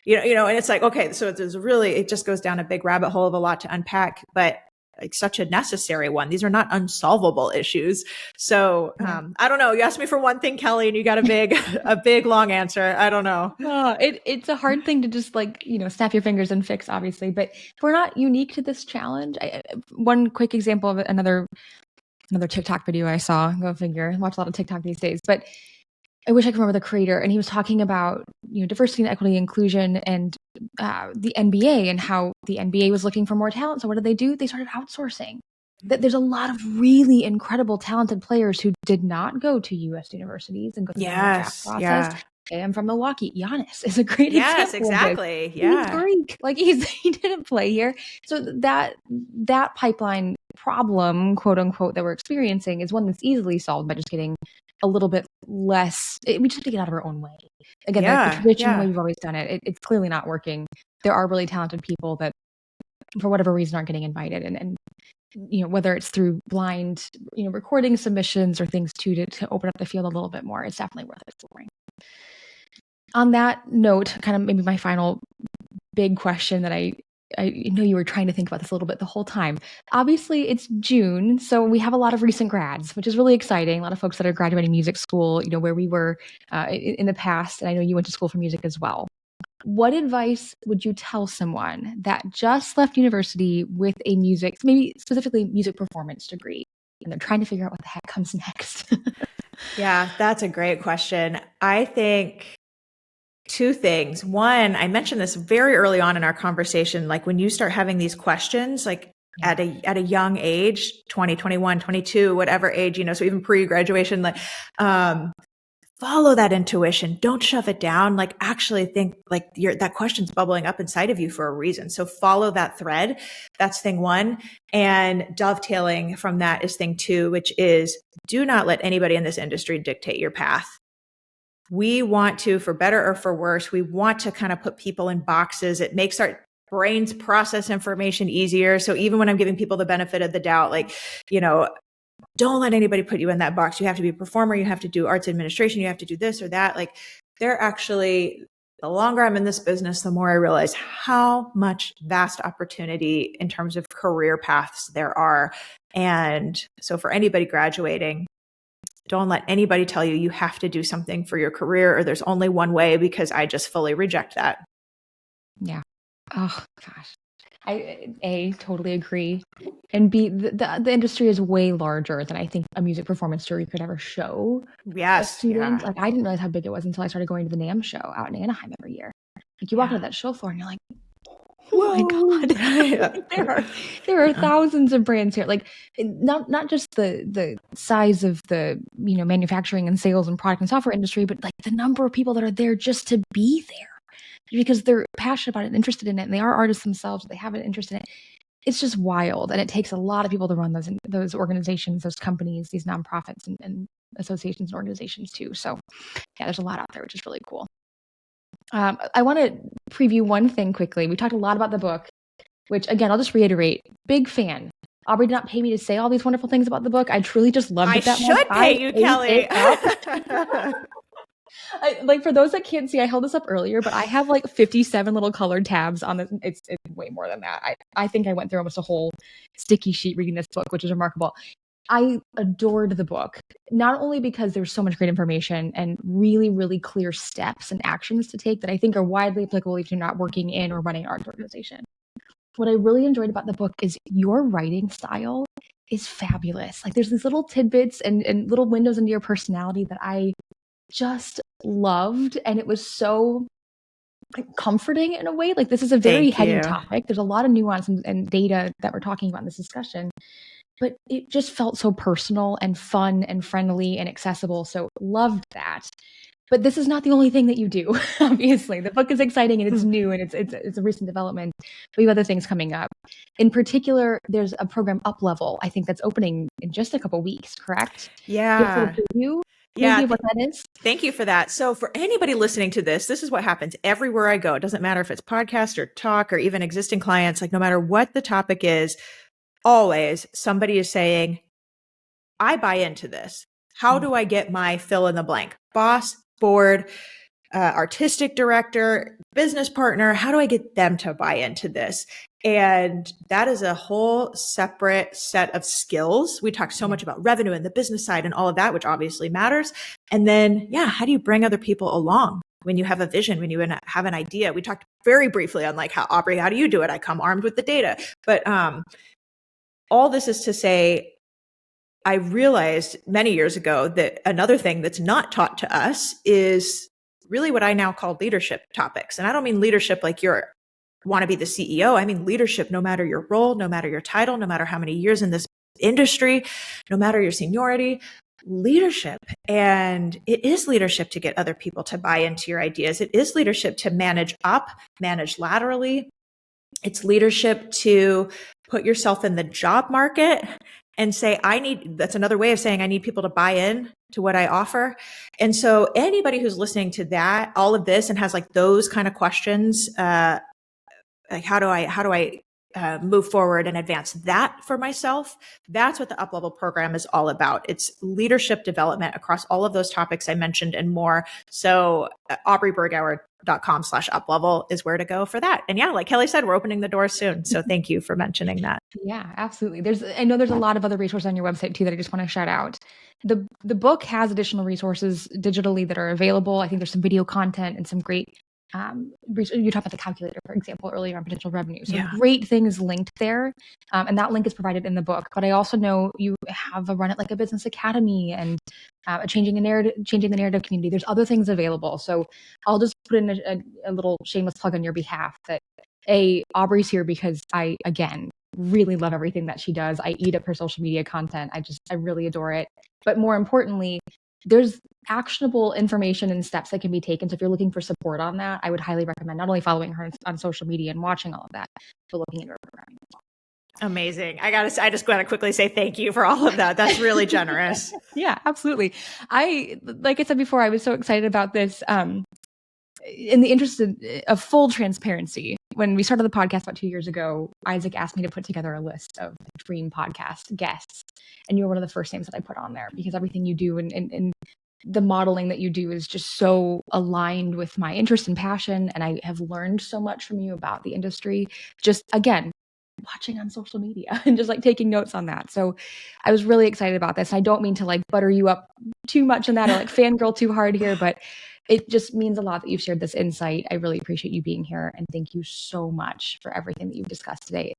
B: And it's like, okay, so it just goes down a big rabbit hole of a lot to unpack, but like such a necessary one. These are not unsolvable issues. So I don't know. You asked me for one thing, Kelly, and you got a big long answer. I don't know.
A: It's a hard thing to just snap your fingers and fix, obviously, but we're not unique to this challenge. One quick example of another TikTok video I saw, go figure, I watch a lot of TikTok these days, but I wish I could remember the creator, and he was talking about diversity and equity inclusion and the NBA and how the NBA was looking for more talent. So what did they do? They started outsourcing. There's a lot of really incredible, talented players who did not go to U.S. universities and go through the draft process. Yeah. Okay, I'm from Milwaukee. Giannis is a great example.
B: Yes, exactly. Yeah,
A: he's Greek. Like he didn't play here. So that pipeline problem, quote unquote, that we're experiencing is one that's easily solved by just getting a little bit less. We just have to get out of our own way. Again, the traditional way we've always done it, it's clearly not working. There are really talented people that, for whatever reason, aren't getting invited, and whether it's through blind recording submissions or things to open up the field a little bit more, it's definitely worth exploring. On that note, kind of maybe my final big question that I know you were trying to think about this a little bit the whole time. Obviously, it's June, so we have a lot of recent grads, which is really exciting. A lot of folks that are graduating music school, where we were in the past, and I know you went to school for music as well. What advice would you tell someone that just left university with a maybe specifically music performance degree, and they're trying to figure out what the heck comes next?
B: Yeah, that's a great question. I think two things. One, I mentioned this very early on in our conversation, like when you start having these questions, like at a young age, 20, 21, 22, whatever age, so even pre-graduation, like, follow that intuition. Don't shove it down. Like, actually think like that question's bubbling up inside of you for a reason. So follow that thread. That's thing one. And dovetailing from that is thing two, which is do not let anybody in this industry dictate your path. We want to, for better or for worse, we want to kind of put people in boxes. It makes our brains process information easier. So even when I'm giving people the benefit of the doubt, like, don't let anybody put you in that box. You have to be a performer. You have to do arts administration. You have to do this or that. Like, they're actually, the longer I'm in this business, the more I realize how much vast opportunity in terms of career paths there are. And so for anybody graduating, don't let anybody tell you you have to do something for your career or there's only one way, because I just fully reject that.
A: Yeah. Oh gosh. I totally agree. And B, the industry is way larger than I think a music performance degree could ever show.
B: Yes.
A: A student. Like, I didn't realize how big it was until I started going to the NAMM show out in Anaheim every year. Like, you walk into that show floor and you're like, oh my God. there are thousands of brands here. Like, not just the size of the manufacturing and sales and product and software industry, but like the number of people that are there just to be there because they're passionate about it and interested in it, and they are artists themselves. They have an interest in it. It's just wild, and it takes a lot of people to run those organizations, those companies, these nonprofits and associations and organizations too. So yeah, there's a lot out there, which is really cool. I want to preview one thing quickly. We talked a lot about the book, which again, I'll just reiterate, big fan. Aubrey did not pay me to say all these wonderful things about the book. I truly just loved it that much.
B: I should pay you, Kelly.
A: Like for those that can't see, I held this up earlier, but I have like 57 little colored tabs on this. It's way more than that. I think I went through almost a whole sticky sheet reading this book, which is remarkable. I adored the book, not only because there's so much great information and really, really clear steps and actions to take that I think are widely applicable if you're not working in or running an arts organization. What I really enjoyed about the book is your writing style is fabulous. Like there's these little tidbits and little windows into your personality that I just loved. And it was so comforting in a way. Like this is a very heady topic. There's a lot of nuance and data that we're talking about in this discussion. But it just felt so personal and fun and friendly and accessible. So loved that. But this is not the only thing that you do, obviously. The book is exciting and it's new and it's a recent development. We have other things coming up. In particular, there's a program Up Level, I think that's opening in just a couple weeks, correct?
B: Yeah.
A: Yeah. What that is.
B: Thank you for that. So for anybody listening to this is what happens everywhere I go. It doesn't matter if it's podcast or talk or even existing clients, like no matter what the topic is, always somebody is saying, I buy into this. How do I get my fill in the blank? Boss, board, artistic director, business partner. How do I get them to buy into this? And that is a whole separate set of skills. We talk so much about revenue and the business side and all of that, which obviously matters. And then, how do you bring other people along when you have a vision, when you have an idea? We talked very briefly on like Aubrey, how do you do it? I come armed with the data. But all this is to say, I realized many years ago that another thing that's not taught to us is really what I now call leadership topics. And I don't mean leadership like you want to be the CEO. I mean leadership, no matter your role, no matter your title, no matter how many years in this industry, no matter your seniority, leadership. And it is leadership to get other people to buy into your ideas. It is leadership to manage up, manage laterally. It's leadership to put yourself in the job market and say, that's another way of saying I need people to buy in to what I offer. And so anybody who's listening to that, all of this and has like those kind of questions, like how do I move forward and advance that for myself? That's what the Up Level program is all about. It's leadership development across all of those topics I mentioned and more. So aubreybergauer.com/uplevel is where to go for that. And like Kelly said, we're opening the doors soon. So thank you for mentioning that.
A: Yeah, absolutely. I know there's a lot of other resources on your website too that I just want to shout out. The book has additional resources digitally that are available. I think there's some video content and some great you talked about the calculator, for example, earlier on potential revenue. So great things linked there. And that link is provided in the book. But I also know you have a run at like a business academy and changing the narrative community. There's other things available. So I'll just put in a little shameless plug on your behalf that Aubrey's here because I, again, really love everything that she does. I eat up her social media content. I really adore it. But more importantly, there's actionable information and steps that can be taken. So if you're looking for support on that, I would highly recommend not only following her on social media and watching all of that, but looking at her programming as well.
B: Amazing. I just got to quickly say thank you for all of that. That's really generous.
A: Yeah, absolutely. Like I said before, I was so excited about this. In the interest of full transparency, when we started the podcast about 2 years ago, Isaac asked me to put together a list of dream podcast guests. And you were one of the first names that I put on there because everything you do and the modeling that you do is just so aligned with my interest and passion. And I have learned so much from you about the industry, just again, watching on social media and just like taking notes on that. So I was really excited about this. I don't mean to like butter you up too much in that or like fangirl too hard here, but it just means a lot that you've shared this insight. I really appreciate you being here. And thank you so much for everything that you've discussed today.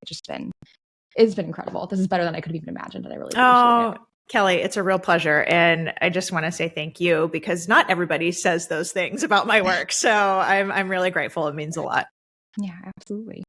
A: It's been incredible. This is better than I could have even imagined. And I really appreciate it.
B: Kelly, it's a real pleasure. And I just want to say thank you because not everybody says those things about my work. So I'm really grateful. It means a lot.
A: Yeah, absolutely.